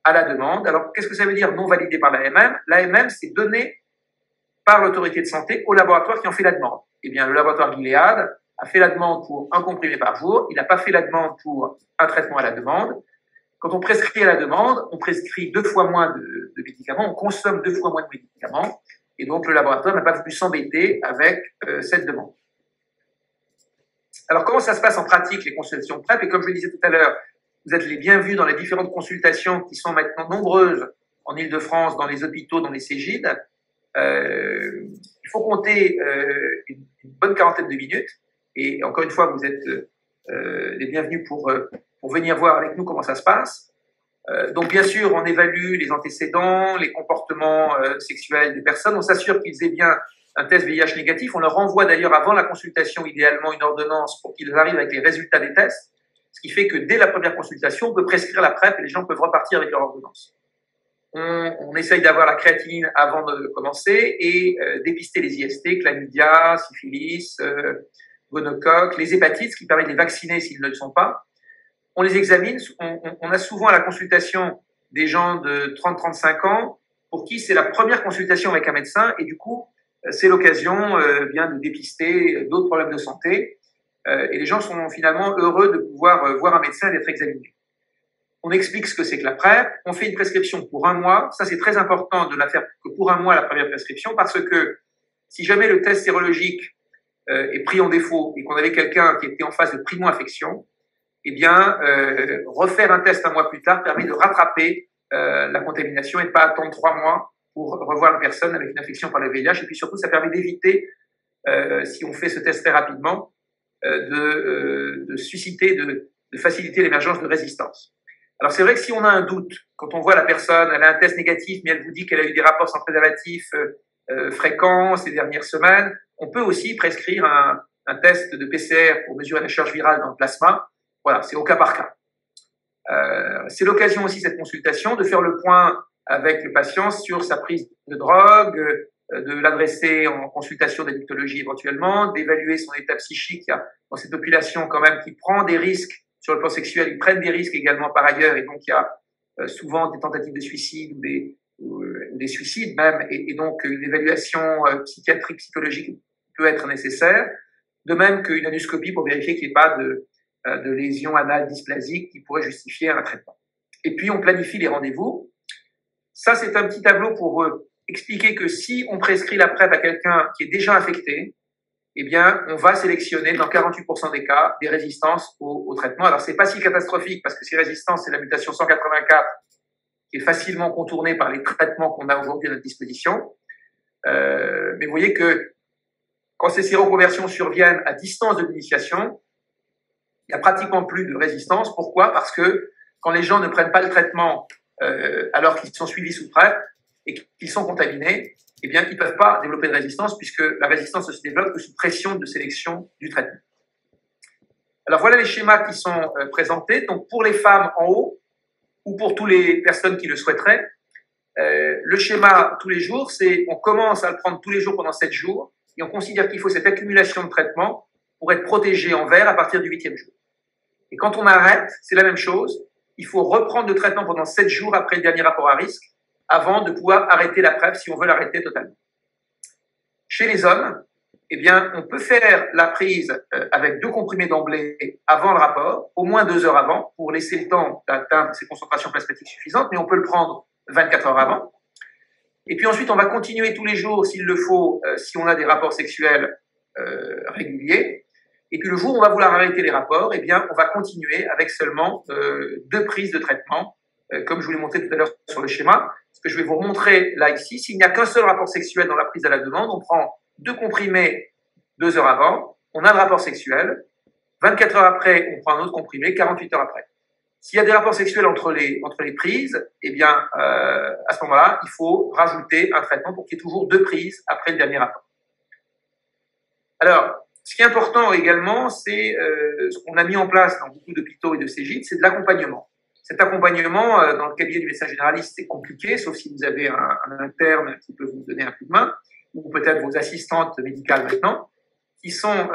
à la demande. Alors, qu'est-ce que ça veut dire non validé par l'AMM? L'AMM, c'est donné par l'autorité de santé au laboratoire qui en fait la demande. Eh bien, le laboratoire Gilead a fait la demande pour un comprimé par jour, il n'a pas fait la demande pour un traitement à la demande. Quand on prescrit à la demande, on prescrit 2 fois moins de médicaments, on consomme 2 fois moins de médicaments, et donc le laboratoire n'a pas voulu s'embêter avec cette demande. Alors, comment ça se passe en pratique, les consultations de PrEP? Et comme je le disais tout à l'heure, vous êtes les bienvenus dans les différentes consultations qui sont maintenant nombreuses en Ile-de-France, dans les hôpitaux, dans les Cégid. Il faut compter une bonne quarantaine de minutes. Et encore une fois, vous êtes les bienvenus pour venir voir avec nous comment ça se passe. Donc, bien sûr, on évalue les antécédents, les comportements sexuels des personnes. On s'assure qu'ils aient bien un test VIH négatif. On leur envoie d'ailleurs avant la consultation, idéalement, une ordonnance pour qu'ils arrivent avec les résultats des tests. ce qui fait que dès la première consultation, on peut prescrire la PrEP et les gens peuvent repartir avec leur ordonnance. On essaye d'avoir la créatinine avant de commencer et dépister les IST, chlamydia, syphilis, gonocoque, les hépatites, ce qui permet de les vacciner s'ils ne le sont pas. On les examine, on a souvent à la consultation des gens de 30-35 ans pour qui c'est la première consultation avec un médecin et du coup, c'est l'occasion bien de dépister d'autres problèmes de santé et les gens sont finalement heureux de pouvoir voir un médecin et d'être examinés. On explique ce que c'est que la PrEP, on fait une prescription pour 1 mois. Ça, c'est très important de la faire que pour 1 mois, la première prescription, parce que si jamais le test sérologique est pris en défaut et qu'on avait quelqu'un qui était en phase de primo-infection, eh bien, refaire un test 1 mois plus tard permet de rattraper la contamination et de pas attendre 3 mois pour revoir la personne avec une infection par le VIH. Et puis surtout, ça permet d'éviter, si on fait ce test très rapidement, de susciter, de faciliter l'émergence de résistance. Alors c'est vrai que si on a un doute, quand on voit la personne, elle a un test négatif, mais elle vous dit qu'elle a eu des rapports sans préservatif fréquents ces dernières semaines, on peut aussi prescrire un test de PCR pour mesurer la charge virale dans le plasma. Voilà, c'est au cas par cas. C'est l'occasion aussi, cette consultation, de faire le point avec le patient sur sa prise de drogue, de l'adresser en consultation d'addictologie éventuellement, d'évaluer son état psychique. Il y a dans cette population quand même qui prend des risques sur le plan sexuel, ils prennent des risques également par ailleurs, et donc il y a souvent des tentatives de suicide ou des suicides même, et donc une évaluation psychiatrique, psychologique peut être nécessaire, de même qu'une anoscopie pour vérifier qu'il n'y ait pas de lésions anales dysplasiques qui pourraient justifier un traitement. Et puis on planifie les rendez-vous. Ça, c'est un petit tableau pour expliquer que si on prescrit la PrEP à quelqu'un qui est déjà infecté, eh bien, on va sélectionner dans 48% des cas des résistances au traitement. Alors, c'est pas si catastrophique parce que ces résistances, c'est la mutation 184 qui est facilement contournée par les traitements qu'on a aujourd'hui à notre disposition. Mais vous voyez que quand ces séroconversions surviennent à distance de l'initiation, il n'y a pratiquement plus de résistance. Pourquoi? Parce que quand les gens ne prennent pas le traitement alors qu'ils sont suivis sous PrEP et qu'ils sont contaminés, eh bien, ils ne peuvent pas développer de résistance puisque la résistance ne se développe que sous pression de sélection du traitement. Alors, voilà les schémas qui sont présentés. Donc, pour les femmes en haut ou pour toutes les personnes qui le souhaiteraient, le schéma tous les jours, c'est on commence à le prendre tous les jours pendant 7 jours et on considère qu'il faut cette accumulation de traitement pour être protégé en vert à partir du 8e jour. Et quand on arrête, c'est la même chose. Il faut reprendre le traitement pendant 7 jours après le dernier rapport à risque avant de pouvoir arrêter la PrEP si on veut l'arrêter totalement. Chez les hommes, eh bien, on peut faire la prise avec 2 comprimés d'emblée avant le rapport, au moins 2 heures avant, pour laisser le temps d'atteindre ces concentrations plasmatiques suffisantes, mais on peut le prendre 24 heures avant. Et puis ensuite, on va continuer tous les jours, s'il le faut, si on a des rapports sexuels réguliers. Et puis le jour où on va vouloir arrêter les rapports, eh bien, on va continuer avec seulement 2 prises de traitement, comme je vous l'ai montré tout à l'heure sur le schéma. Ce que je vais vous remontrer là, ici, s'il n'y a qu'un seul rapport sexuel dans la prise à la demande, on prend 2 comprimés 2 heures avant, on a le rapport sexuel, 24 heures après, on prend un autre comprimé, 48 heures après. S'il y a des rapports sexuels entre les prises, eh bien, à ce moment-là, il faut rajouter un traitement pour qu'il y ait toujours 2 prises après le dernier rapport. Alors, ce qui est important également, c'est ce qu'on a mis en place dans beaucoup d'hôpitaux et de CGID, c'est de l'accompagnement. Cet accompagnement, dans le cabinet du médecin généraliste, c'est compliqué, sauf si vous avez un interne qui peut vous donner un coup de main, ou peut-être vos assistantes médicales maintenant, qui sont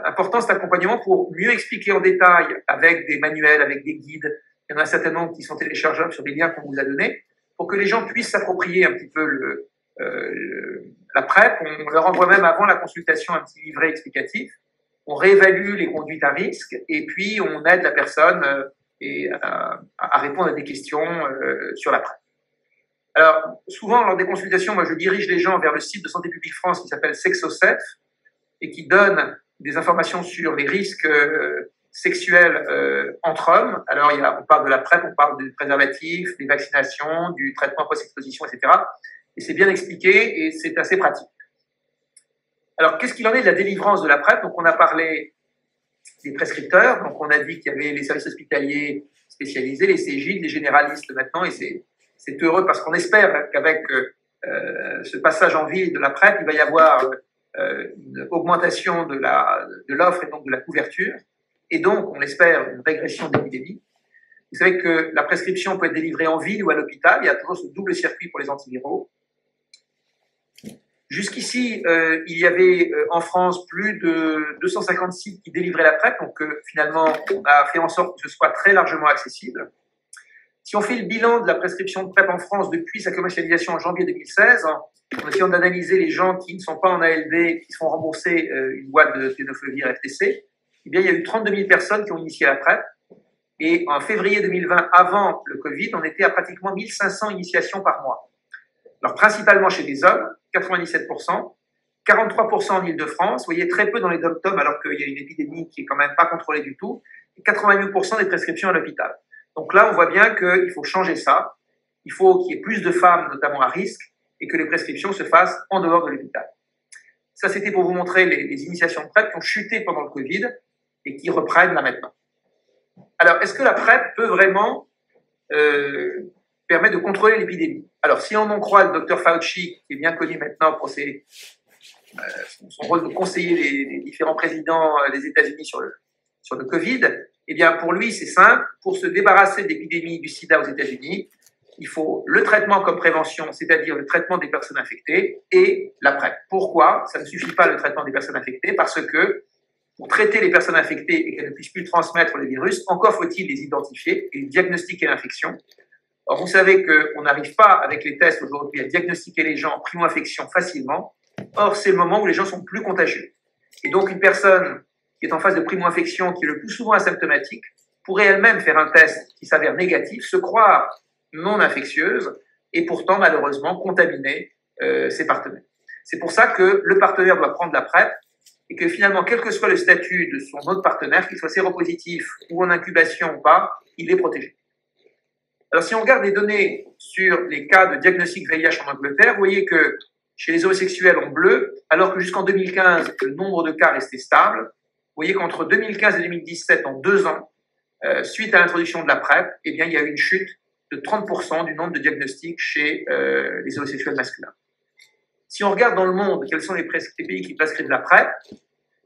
importants, cet accompagnement, pour mieux expliquer en détail avec des manuels, avec des guides. Il y en a certainement qui sont téléchargeables sur des liens qu'on vous a donnés, pour que les gens puissent s'approprier un petit peu la PrEP. On leur envoie même avant la consultation un petit livret explicatif. On réévalue les conduites à risque et puis on aide la personne à répondre à des questions sur la PrEP. Alors, souvent, lors des consultations, moi, je dirige les gens vers le site de Santé publique France qui s'appelle Sexocef et qui donne des informations sur les risques sexuels entre hommes. Alors, on parle de la PrEP, on parle du préservatif, des vaccinations, du traitement post-exposition, etc. Et c'est bien expliqué et c'est assez pratique. Alors, qu'est-ce qu'il en est de la délivrance de la PrEP? Donc, on a parlé des prescripteurs. Donc, on a dit qu'il y avait les services hospitaliers spécialisés, les CGID, les généralistes maintenant. Et c'est heureux parce qu'on espère qu'avec ce passage en ville de la PrEP, il va y avoir une augmentation de l'offre et donc de la couverture. et donc, on espère, une régression de l'épidémie. Vous savez que la prescription peut être délivrée en ville ou à l'hôpital. Il y a toujours ce double circuit pour les antiviraux. Jusqu'ici, il y avait en France plus de 250 sites qui délivraient la PrEP, donc finalement, on a fait en sorte que ce soit très largement accessible. Si on fait le bilan de la prescription de PrEP en France depuis sa commercialisation en janvier 2016, en essayant d'analyser les gens qui ne sont pas en ALD, qui se font rembourser une boîte de tenofovir FTC, eh bien, il y a eu 32 000 personnes qui ont initié la PrEP. Et en février 2020, avant le Covid, on était à pratiquement 1500 initiations par mois. Alors, principalement chez les hommes, 97%, 43% en Ile-de-France, vous voyez, très peu dans les dom-tom, alors qu'il y a une épidémie qui est quand même pas contrôlée du tout, et 88% des prescriptions à l'hôpital. Donc là, on voit bien qu'il faut changer ça. Il faut qu'il y ait plus de femmes, notamment à risque, et que les prescriptions se fassent en dehors de l'hôpital. Ça, c'était pour vous montrer les initiations de PrEP qui ont chuté pendant le Covid et qui reprennent là maintenant. Alors, est-ce que la PrEP peut vraiment permettre de contrôler l'épidémie? Alors, si on en croit le docteur Fauci, qui est bien connu maintenant pour son rôle de conseiller les différents présidents des États-Unis sur le Covid, eh bien, pour lui, c'est simple. Pour se débarrasser de l'épidémie du sida aux États-Unis, il faut le traitement comme prévention, c'est-à-dire le traitement des personnes infectées et la PrEP. Pourquoi? Ça ne suffit pas le traitement des personnes infectées parce que pour traiter les personnes infectées et qu'elles ne puissent plus transmettre le virus, encore faut-il les identifier et diagnostiquer l'infection. Or, vous savez qu'on n'arrive pas, avec les tests aujourd'hui, à diagnostiquer les gens en primo-infection facilement. Or, c'est le moment où les gens sont plus contagieux. Et donc, une personne qui est en phase de primo-infection, qui est le plus souvent asymptomatique, pourrait elle-même faire un test qui s'avère négatif, se croire non infectieuse et pourtant, malheureusement, contaminer ses partenaires. C'est pour ça que le partenaire doit prendre la PrEP et que finalement, quel que soit le statut de son autre partenaire, qu'il soit séropositif ou en incubation ou pas, il est protégé. Alors, si on regarde les données sur les cas de diagnostic VIH en Angleterre, vous voyez que chez les homosexuels en bleu, alors que jusqu'en 2015, le nombre de cas restait stable, vous voyez qu'entre 2015 et 2017, en 2 ans, suite à l'introduction de la PrEP, eh bien, il y a eu une chute de 30% du nombre de diagnostics chez les homosexuels masculins. Si on regarde dans le monde quels sont les pays qui prescrivent la PrEP, eh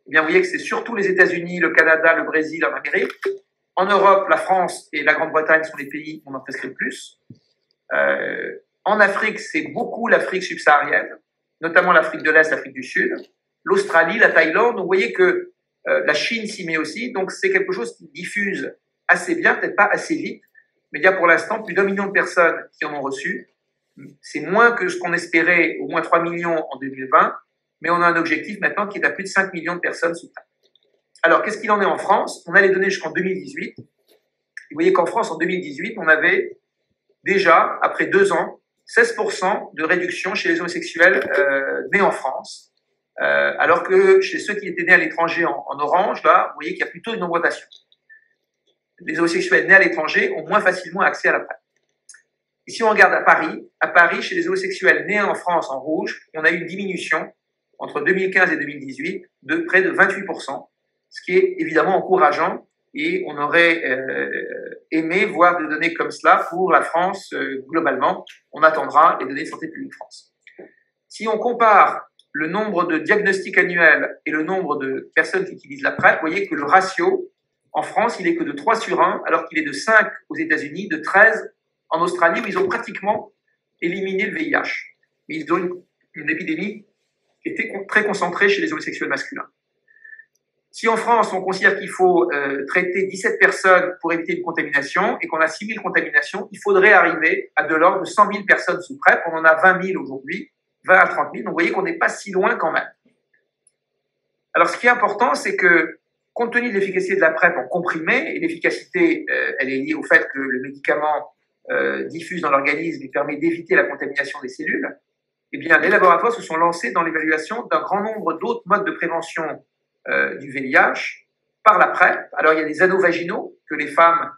bien, vous voyez que c'est surtout les États-Unis, le Canada, le Brésil, en Amérique. En Europe, la France et la Grande-Bretagne sont les pays où on en prescrit le plus. En Afrique, c'est beaucoup l'Afrique subsaharienne, notamment l'Afrique de l'Est, l'Afrique du Sud, l'Australie, la Thaïlande. Vous voyez que la Chine s'y met aussi, donc c'est quelque chose qui diffuse assez bien, peut-être pas assez vite, mais il y a pour l'instant plus d'1 million de personnes qui en ont reçu. C'est moins que ce qu'on espérait, au moins 3 millions en 2020, mais on a un objectif maintenant qui est à plus de 5 millions de personnes sous PrEP. Alors, qu'est-ce qu'il en est en France? On a les données jusqu'en 2018. Vous voyez qu'en France, en 2018, on avait déjà, après 2 ans, 16% de réduction chez les homosexuels nés en France, alors que chez ceux qui étaient nés à l'étranger en orange, là, vous voyez qu'il y a plutôt une augmentation. Les homosexuels nés à l'étranger ont moins facilement accès à la PrEP. Et si on regarde à Paris, chez les homosexuels nés en France en rouge, on a eu une diminution entre 2015 et 2018 de près de 28%, ce qui est évidemment encourageant et on aurait aimé voir des données comme cela pour la France globalement. On attendra les données de Santé publique France. Si on compare le nombre de diagnostics annuels et le nombre de personnes qui utilisent la PrEP, vous voyez que le ratio en France, il est que de 3 sur 1, alors qu'il est de 5 aux États-Unis, de 13 en Australie, où ils ont pratiquement éliminé le VIH. Mais ils ont une épidémie qui était très concentrée chez les homosexuels masculins. Si en France, on considère qu'il faut traiter 17 personnes pour éviter une contamination et qu'on a 6 000 contaminations, il faudrait arriver à de l'ordre de 100 000 personnes sous PrEP. On en a 20 000 aujourd'hui, 20 à 30 000. Donc vous voyez qu'on n'est pas si loin quand même. Alors ce qui est important, c'est que compte tenu de l'efficacité de la PrEP en comprimé, et l'efficacité, elle est liée au fait que le médicament diffuse dans l'organisme et permet d'éviter la contamination des cellules, eh bien, les laboratoires se sont lancés dans l'évaluation d'un grand nombre d'autres modes de prévention du VIH par la PrEP. Alors, il y a des anneaux vaginaux que les femmes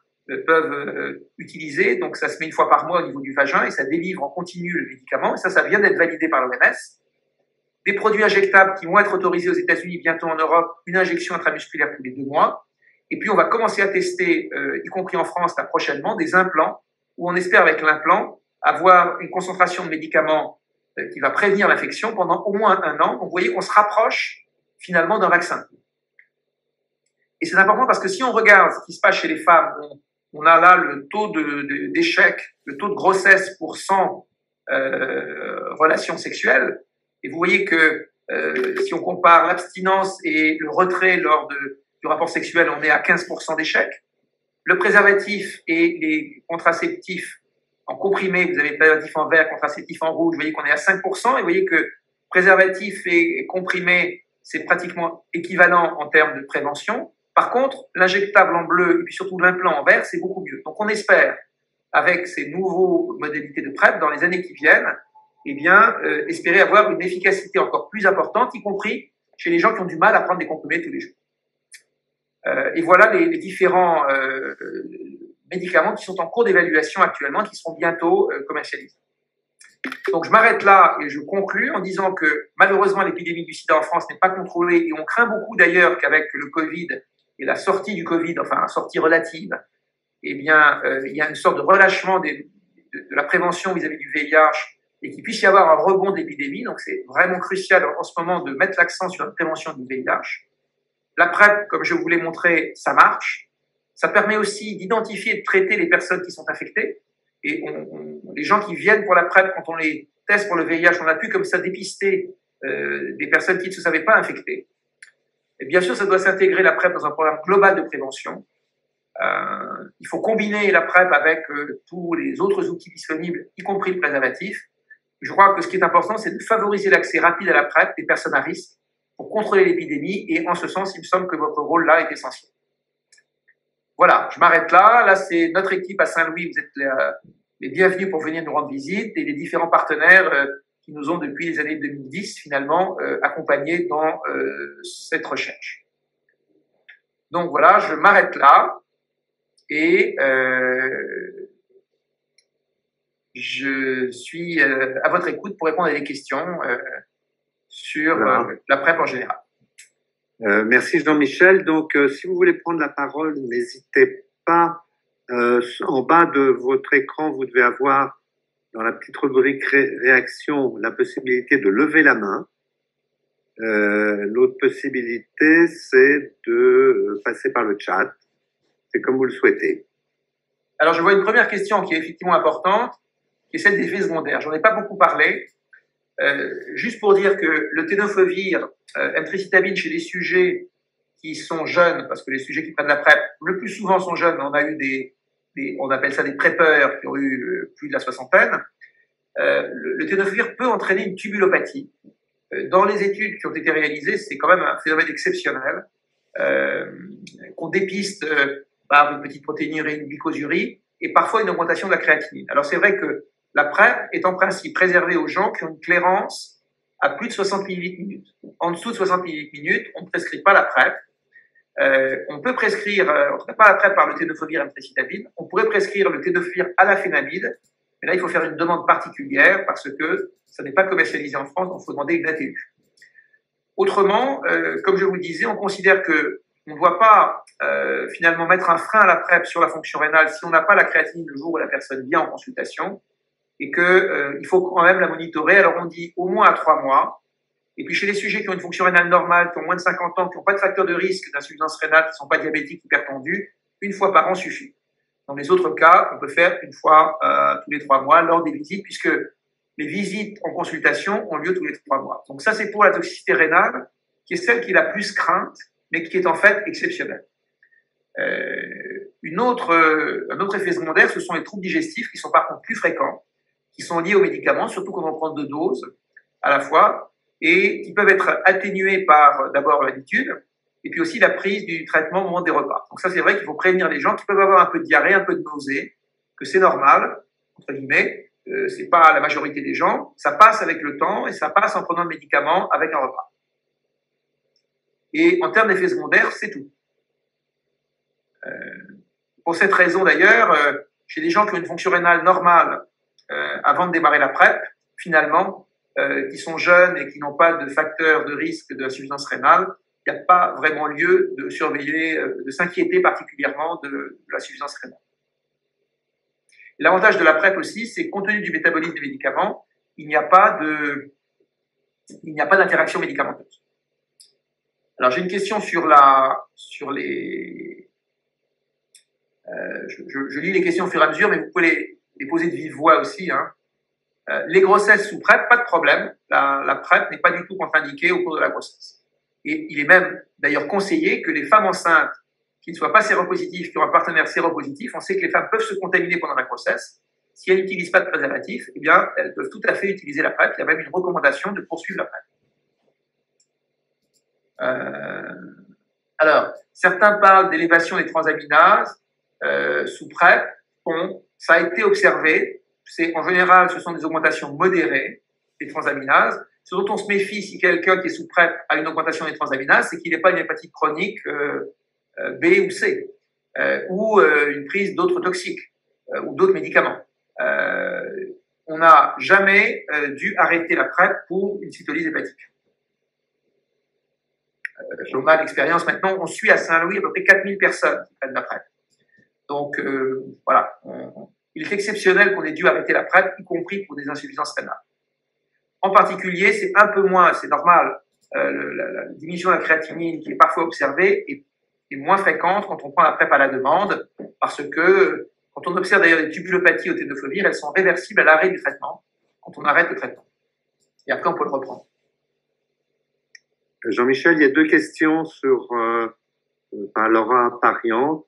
peuvent utiliser, donc ça se met 1 fois par mois au niveau du vagin et ça délivre en continu le médicament, et ça vient d'être validé par l'OMS. Des produits injectables qui vont être autorisés aux États-Unis, bientôt en Europe, une injection intramusculaire tous les 2 mois. Et puis, on va commencer à tester, y compris en France, là, prochainement, des implants, où on espère, avec l'implant, avoir une concentration de médicaments qui va prévenir l'infection pendant au moins 1 an. Donc, vous voyez qu'on se rapproche, finalement, d'un vaccin. Et c'est important parce que si on regarde ce qui se passe chez les femmes, on a là le taux d'échec, le taux de grossesse pour 100 relations sexuelles. Et vous voyez que si on compare l'abstinence et le retrait lors du rapport sexuel, on est à 15% d'échec. Le préservatif et les contraceptifs en comprimé, vous avez préservatif en vert, contraceptif en rouge, vous voyez qu'on est à 5%. Et vous voyez que préservatif et comprimé, c'est pratiquement équivalent en termes de prévention. Par contre, l'injectable en bleu et puis surtout l'implant en vert, c'est beaucoup mieux. Donc on espère, avec ces nouveaux modalités de PrEP dans les années qui viennent, eh bien, espérer avoir une efficacité encore plus importante, y compris chez les gens qui ont du mal à prendre des comprimés tous les jours. Et voilà les différents médicaments qui sont en cours d'évaluation actuellement, qui seront bientôt commercialisés. Donc je m'arrête là et je conclus en disant que malheureusement l'épidémie du sida en France n'est pas contrôlée et on craint beaucoup d'ailleurs qu'avec le Covid et la sortie du Covid, enfin la sortie relative, eh bien il y a une sorte de relâchement de la prévention vis-à-vis du VIH et qu'il puisse y avoir un rebond de l'épidémie. Donc c'est vraiment crucial en ce moment de mettre l'accent sur la prévention du VIH. La PrEP, comme je vous l'ai montré, ça marche. Ça permet aussi d'identifier et de traiter les personnes qui sont infectées. Et les gens qui viennent pour la PrEP, quand on les teste pour le VIH, on a pu comme ça dépister des personnes qui ne se savaient pas infectées. Et bien sûr, ça doit s'intégrer la PrEP dans un programme global de prévention. Il faut combiner la PrEP avec tous les autres outils disponibles, y compris le préservatif. Je crois que ce qui est important, c'est de favoriser l'accès rapide à la PrEP des personnes à risque pour contrôler l'épidémie. Et en ce sens, il me semble que votre rôle là est essentiel. Voilà, je m'arrête là. Là, c'est notre équipe à Saint-Louis. Vous êtes les bienvenus pour venir nous rendre visite et les différents partenaires qui nous ont depuis les années 2010 finalement accompagnés dans cette recherche. Donc voilà, je m'arrête là et je suis à votre écoute pour répondre à des questions sur la PrEP en général. Merci Jean-Michel. Donc, si vous voulez prendre la parole, n'hésitez pas. En bas de votre écran, vous devez avoir dans la petite rubrique réaction la possibilité de lever la main. L'autre possibilité, c'est de passer par le chat. C'est comme vous le souhaitez. Alors, je vois une première question qui est effectivement importante, qui est celle des effets secondaires. J'en ai pas beaucoup parlé. Juste pour dire que le tenofovir, emtricitabine chez les sujets qui sont jeunes, parce que les sujets qui prennent la PrEP, le plus souvent sont jeunes, on a eu on appelle ça des prépeurs qui ont eu plus de la soixantaine, le tenofovir peut entraîner une tubulopathie. Dans les études qui ont été réalisées, c'est quand même un phénomène exceptionnel, qu'on dépiste par une petite protéinurie, une glycosurie, et parfois une augmentation de la créatinine. Alors c'est vrai que la PrEP est en principe réservée aux gens qui ont une clairance à plus de 60 ml/min. En dessous de 60 ml/min, on ne prescrit pas la PrEP. On peut prescrire, en tout cas pas la PrEP par le tenofovir emtricitabine, on pourrait prescrire le tenofovir alafénamide, mais là il faut faire une demande particulière parce que ça n'est pas commercialisé en France, donc il faut demander une ATU. Autrement, comme je vous le disais, on considère que on ne doit pas finalement mettre un frein à la PrEP sur la fonction rénale si on n'a pas la créatinine le jour où la personne vient en consultation, et que il faut quand même la monitorer. Alors on dit au moins à 3 mois. Et puis chez les sujets qui ont une fonction rénale normale, qui ont moins de 50 ans, qui n'ont pas de facteur de risque d'insuffisance rénale, qui ne sont pas diabétiques, hypertendus, 1 fois par an suffit. Dans les autres cas, on peut faire 1 fois tous les 3 mois lors des visites, puisque les visites en consultation ont lieu tous les 3 mois. Donc ça, c'est pour la toxicité rénale, qui est celle qui est la plus crainte, mais qui est en fait exceptionnelle. Un autre effet secondaire, ce sont les troubles digestifs, qui sont par contre plus fréquents, qui sont liés aux médicaments, surtout quand on prend 2 doses à la fois, et qui peuvent être atténués par d'abord l'habitude, et puis aussi la prise du traitement au moment des repas. Donc ça, c'est vrai qu'il faut prévenir les gens qui peuvent avoir un peu de diarrhée, un peu de nausée, que c'est normal, entre guillemets, c'est pas la majorité des gens, ça passe avec le temps, et ça passe en prenant le médicament avec un repas. Et en termes d'effets secondaires, c'est tout. Pour cette raison d'ailleurs, chez les gens qui ont une fonction rénale normale, avant de démarrer la PrEP, finalement, qui sont jeunes et qui n'ont pas de facteur de risque de insuffisance rénale, il n'y a pas vraiment lieu de surveiller, de s'inquiéter particulièrement de l'insuffisance rénale. L'avantage de la PrEP aussi, c'est que compte tenu du métabolisme des médicaments, il n'y a pas d'interaction médicamenteuse. Alors, j'ai une question sur les... je lis les questions au fur et à mesure, mais vous pouvez les poser de vive voix aussi. Hein. Les grossesses sous PrEP, pas de problème. La PrEP n'est pas du tout contre-indiquée au cours de la grossesse. Et il est même d'ailleurs conseillé que les femmes enceintes qui ne soient pas séropositives, qui ont un partenaire séropositif, on sait que les femmes peuvent se contaminer pendant la grossesse. Si elles n'utilisent pas de préservatif, eh bien, elles peuvent tout à fait utiliser la PrEP. Il y a même une recommandation de poursuivre la PrEP. Alors, certains parlent d'élévation des transaminases sous PrEP. Bon, ça a été observé. En général, ce sont des augmentations modérées des transaminases. Ce dont on se méfie si quelqu'un qui est sous PrEP a une augmentation des transaminases, c'est qu'il n'ait pas une hépatite chronique B ou C, ou une prise d'autres toxiques ou d'autres médicaments. On n'a jamais dû arrêter la PrEP pour une cytolyse hépatique. On a l'expérience maintenant, on suit à Saint-Louis à peu près 4000 personnes qui prennent la PrEP. Donc voilà, il est exceptionnel qu'on ait dû arrêter la PrEP, y compris pour des insuffisances rénales. En particulier, c'est un peu moins, c'est normal, la diminution de la créatinine qui est parfois observée est moins fréquente quand on prend la PrEP à la demande, parce que quand on observe d'ailleurs des tubulopathies au tenofovir, elles sont réversibles à l'arrêt du traitement, quand on arrête le traitement. Et après, on peut le reprendre. Jean-Michel, il y a deux questions par Laura Pariante.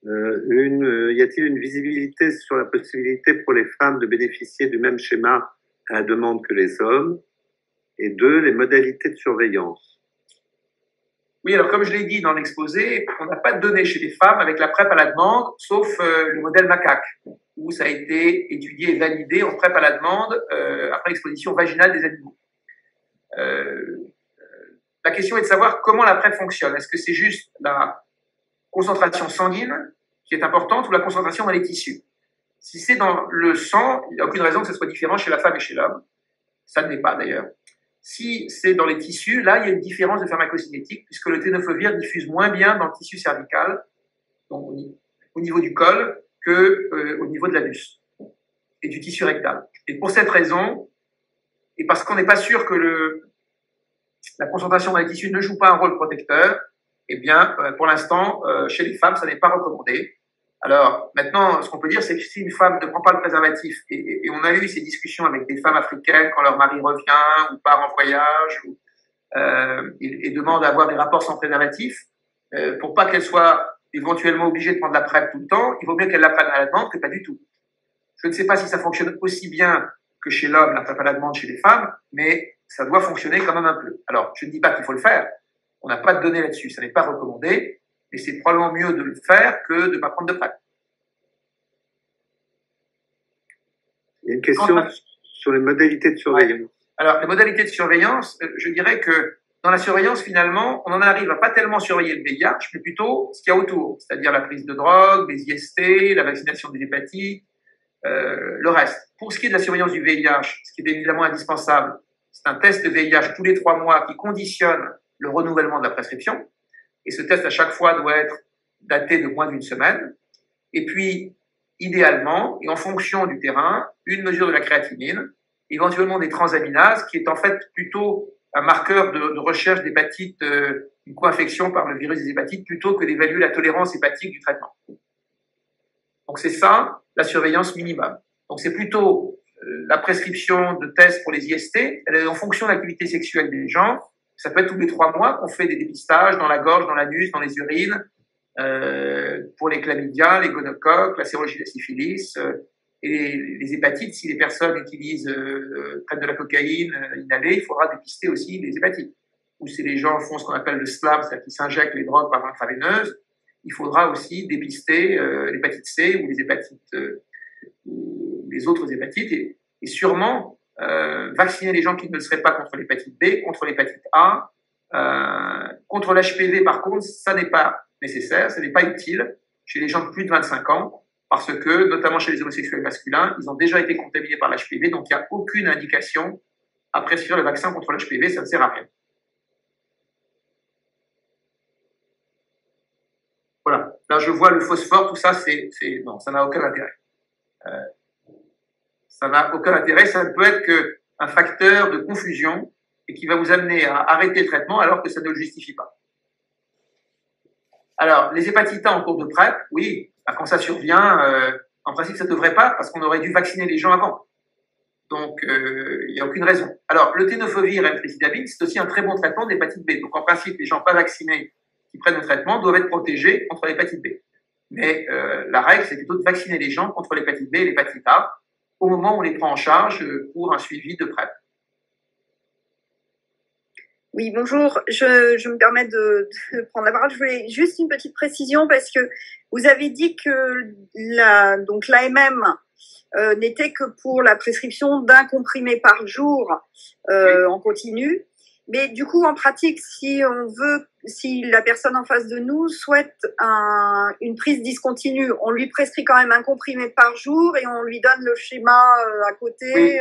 Y a-t-il une visibilité sur la possibilité pour les femmes de bénéficier du même schéma à la demande que les hommes? Et deux, les modalités de surveillance. Oui, alors comme je l'ai dit dans l'exposé, on n'a pas de données chez les femmes avec la PrEP à la demande, sauf le modèle macaque, où ça a été étudié et validé en PrEP à la demande après l'exposition vaginale des animaux. La question est de savoir comment la PrEP fonctionne. Est-ce que c'est juste la concentration sanguine qui est importante ou la concentration dans les tissus? Si c'est dans le sang, il n'y a aucune raison que ce soit différent chez la femme et chez l'homme. Ça ne l'est pas d'ailleurs. Si c'est dans les tissus, là, il y a une différence de pharmacocinétique puisque le tenofovir diffuse moins bien dans le tissu cervical, donc au niveau du col, qu'au niveau de l'anus et du tissu rectal. Et pour cette raison, et parce qu'on n'est pas sûr que la concentration dans les tissus ne joue pas un rôle protecteur, eh bien, pour l'instant, chez les femmes, ça n'est pas recommandé. Alors, maintenant, ce qu'on peut dire, c'est que si une femme ne prend pas le préservatif, et on a eu ces discussions avec des femmes africaines quand leur mari revient ou part en voyage, et demande à avoir des rapports sans préservatif, pour pas qu'elle soit éventuellement obligée de prendre la PrEP tout le temps, il vaut mieux qu'elle la prenne à la demande que pas du tout. Je ne sais pas si ça fonctionne aussi bien que chez l'homme, la PrEP à la demande chez les femmes, mais ça doit fonctionner quand même un peu. Alors, je ne dis pas qu'il faut le faire, on n'a pas de données là-dessus, ça n'est pas recommandé, et c'est probablement mieux de le faire que de ne pas prendre de PrEP. Il y a une question sur les modalités de surveillance. Ouais. Alors, les modalités de surveillance, je dirais que dans la surveillance, finalement, on en arrive à pas tellement surveiller le VIH, mais plutôt ce qu'il y a autour, c'est-à-dire la prise de drogue, les IST, la vaccination des hépatites, le reste. Pour ce qui est de la surveillance du VIH, ce qui est évidemment indispensable, c'est un test de VIH tous les 3 mois qui conditionne le renouvellement de la prescription. Et ce test, à chaque fois, doit être daté de moins d'1 semaine. Et puis, idéalement, et en fonction du terrain, une mesure de la créatinine, éventuellement des transaminases, qui est en fait plutôt un marqueur de recherche d'hépatite, une co-infection par le virus des hépatites, plutôt que d'évaluer la tolérance hépatique du traitement. Donc c'est ça, la surveillance minimum. Donc c'est plutôt la prescription de tests pour les IST, elle est en fonction de l'activité sexuelle des gens. Ça peut être tous les 3 mois qu'on fait des dépistages dans la gorge, dans l'anus, dans les urines, pour les chlamydia, les gonocoques, la sérologie de la syphilis, et les hépatites. Si les personnes prennent de la cocaïne inhalée, il faudra dépister aussi les hépatites. Ou si les gens font ce qu'on appelle le SLAB, c'est-à-dire qu'ils s'injectent les drogues par intraveineuse, il faudra aussi dépister l'hépatite C ou les hépatites, ou les autres hépatites, et sûrement vacciner les gens qui ne le seraient pas contre l'hépatite B, contre l'hépatite A. Contre l'HPV, par contre, ça n'est pas nécessaire, ça n'est pas utile chez les gens de plus de 25 ans, parce que, notamment chez les homosexuels masculins, ils ont déjà été contaminés par l'HPV, donc il n'y a aucune indication à prescrire le vaccin contre l'HPV, ça ne sert à rien. Voilà, là je vois le phosphore, tout ça, non, ça n'a aucun intérêt. Ça n'a aucun intérêt, ça ne peut être qu'un facteur de confusion et qui va vous amener à arrêter le traitement alors que ça ne le justifie pas. Alors, les hépatites A en cours de PrEP, oui, quand ça survient, en principe, ça ne devrait pas parce qu'on aurait dû vacciner les gens avant. Donc, il n'y a aucune raison. Alors, le tenofovir et l'emtricitabine, c'est aussi un très bon traitement d'hépatite B. Donc, en principe, les gens pas vaccinés qui prennent le traitement doivent être protégés contre l'hépatite B. Mais la règle, c'est plutôt de vacciner les gens contre l'hépatite B et l'hépatite A au moment où on les prend en charge pour un suivi de PrEP. Oui, bonjour. Je me permets de prendre la parole. Je voulais juste une petite précision parce que vous avez dit que l'AMM n'était que pour la prescription d'un comprimé par jour en continu. Mais du coup, en pratique, si la personne en face de nous souhaite une prise discontinue, on lui prescrit quand même un comprimé par jour et on lui donne le schéma à côté. Oui,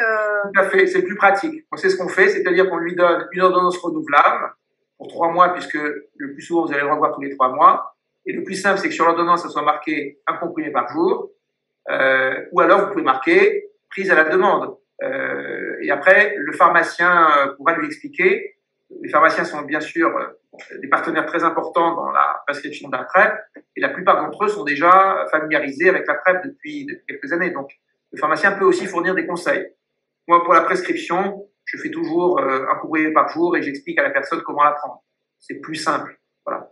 tout à fait, c'est plus pratique. C'est ce qu'on fait, c'est-à-dire qu'on lui donne une ordonnance renouvelable pour 3 mois, puisque le plus souvent, vous allez le revoir tous les 3 mois. Et le plus simple, c'est que sur l'ordonnance, ça soit marqué un comprimé par jour. Ou alors, vous pouvez marquer prise à la demande. Et après, le pharmacien pourra lui expliquer. Les pharmaciens sont bien sûr des partenaires très importants dans la prescription de la PrEP, et la plupart d'entre eux sont déjà familiarisés avec la PrEP depuis quelques années. Donc, le pharmacien peut aussi fournir des conseils. Moi, pour la prescription, je fais toujours un courrier par jour et j'explique à la personne comment la prendre. C'est plus simple, voilà,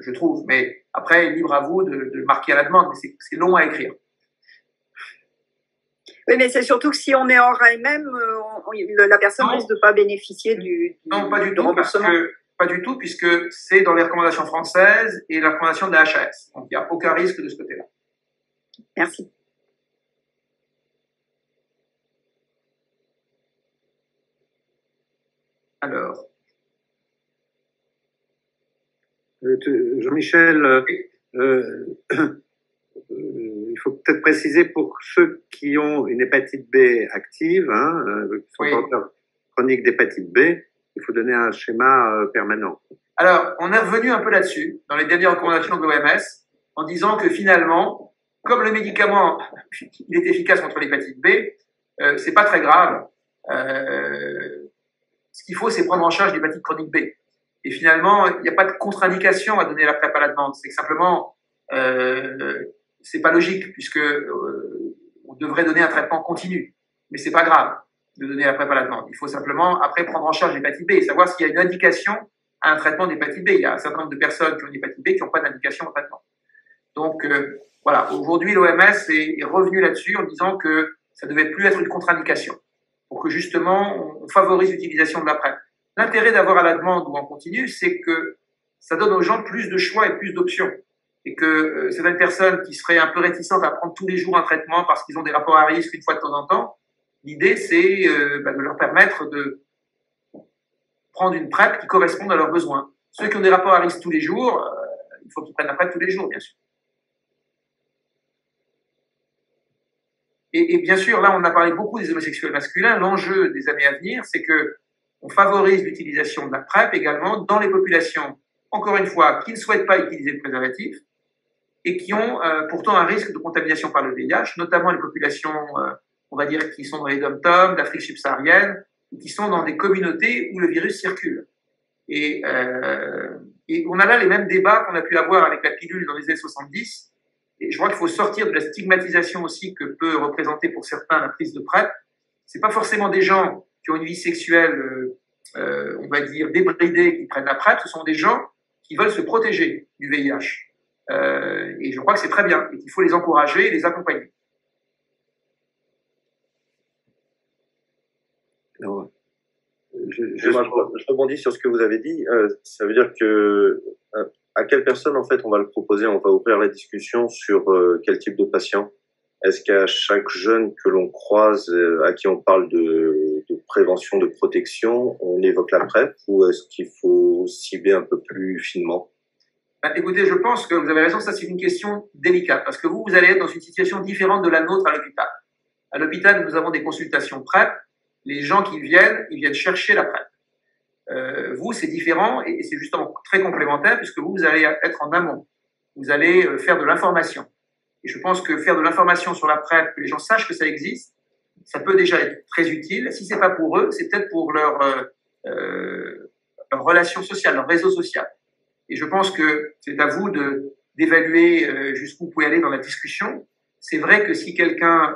je trouve. Mais après, libre à vous de le marquer à la demande, mais c'est long à écrire. Oui, mais c'est surtout que si on est hors AMM, la personne risque de ne pas bénéficier du remboursement. Pas du tout, puisque c'est dans les recommandations françaises et la recommandation de la HAS. Donc, il n'y a aucun risque de ce côté-là. Merci. Alors. Jean-Michel, il faut peut-être préciser pour ceux qui ont une hépatite B active, qui sont porteurs chroniques d'hépatite B, il faut donner un schéma permanent. Alors, on est revenu un peu là-dessus, dans les dernières recommandations de l'OMS, en disant que finalement, comme le médicament, il est efficace contre l'hépatite B, c'est pas très grave. Ce qu'il faut, c'est prendre en charge l'hépatite chronique B. Et finalement, il n'y a pas de contre-indication à donner la PrEP à la demande. C'est que simplement, c'est pas logique, puisque on devrait donner un traitement continu. Mais c'est pas grave de donner la PrEP à la demande. Il faut simplement, après, prendre en charge l'hépatite B et savoir s'il y a une indication à un traitement d'hépatite B. Il y a un certain nombre de personnes qui ont une hépatite B qui n'ont pas d'indication au traitement. Donc, voilà. Aujourd'hui, l'OMS est revenu là-dessus en disant que ça devait plus être une contre-indication pour que, justement, on favorise l'utilisation de la PrEP. L'intérêt d'avoir à la demande ou en continu, c'est que ça donne aux gens plus de choix et plus d'options. Et que certaines personnes qui seraient un peu réticentes à prendre tous les jours un traitement parce qu'ils ont des rapports à risque une fois de temps en temps, l'idée, c'est de leur permettre de prendre une PrEP qui corresponde à leurs besoins. Ceux qui ont des rapports à risque tous les jours, il faut qu'ils prennent la PrEP tous les jours, bien sûr. Et bien sûr, là, on a parlé beaucoup des homosexuels masculins. L'enjeu des années à venir, c'est que on favorise l'utilisation de la PrEP également dans les populations, encore une fois, qui ne souhaitent pas utiliser le préservatif et qui ont pourtant un risque de contamination par le VIH, notamment les populations, on va dire, qui sont dans les dom-toms, d'Afrique subsaharienne, ou qui sont dans des communautés où le virus circule. Et on a là les mêmes débats qu'on a pu avoir avec la pilule dans les années 70. Et je crois qu'il faut sortir de la stigmatisation aussi que peut représenter pour certains la prise de PrEP. C'est pas forcément des gens qui ont une vie sexuelle, on va dire, débridée qui prennent la PrEP. Ce sont des gens qui veulent se protéger du VIH. Et je crois que c'est très bien et qu'il faut les encourager et les accompagner. Alors, je rebondis sur ce que vous avez dit. Ça veut dire que à quelle personne en fait on va le proposer? On va ouvrir la discussion sur quel type de patient? Est-ce qu'à chaque jeune que l'on croise, à qui on parle de prévention, de protection, on évoque la PrEP, ou est-ce qu'il faut cibler un peu plus finement? Écoutez, je pense que vous avez raison, ça c'est une question délicate, parce que vous allez être dans une situation différente de la nôtre à l'hôpital. À l'hôpital, nous avons des consultations PrEP. Les gens qui viennent, ils viennent chercher la PrEP. Vous, c'est différent et c'est justement très complémentaire puisque vous allez être en amont. Vous allez faire de l'information. Et je pense que faire de l'information sur la PrEP, que les gens sachent que ça existe, ça peut déjà être très utile. Si c'est pas pour eux, c'est peut-être pour leur leur relation sociale, leur réseau social. Et je pense que c'est à vous d'évaluer jusqu'où vous pouvez aller dans la discussion. C'est vrai que si quelqu'un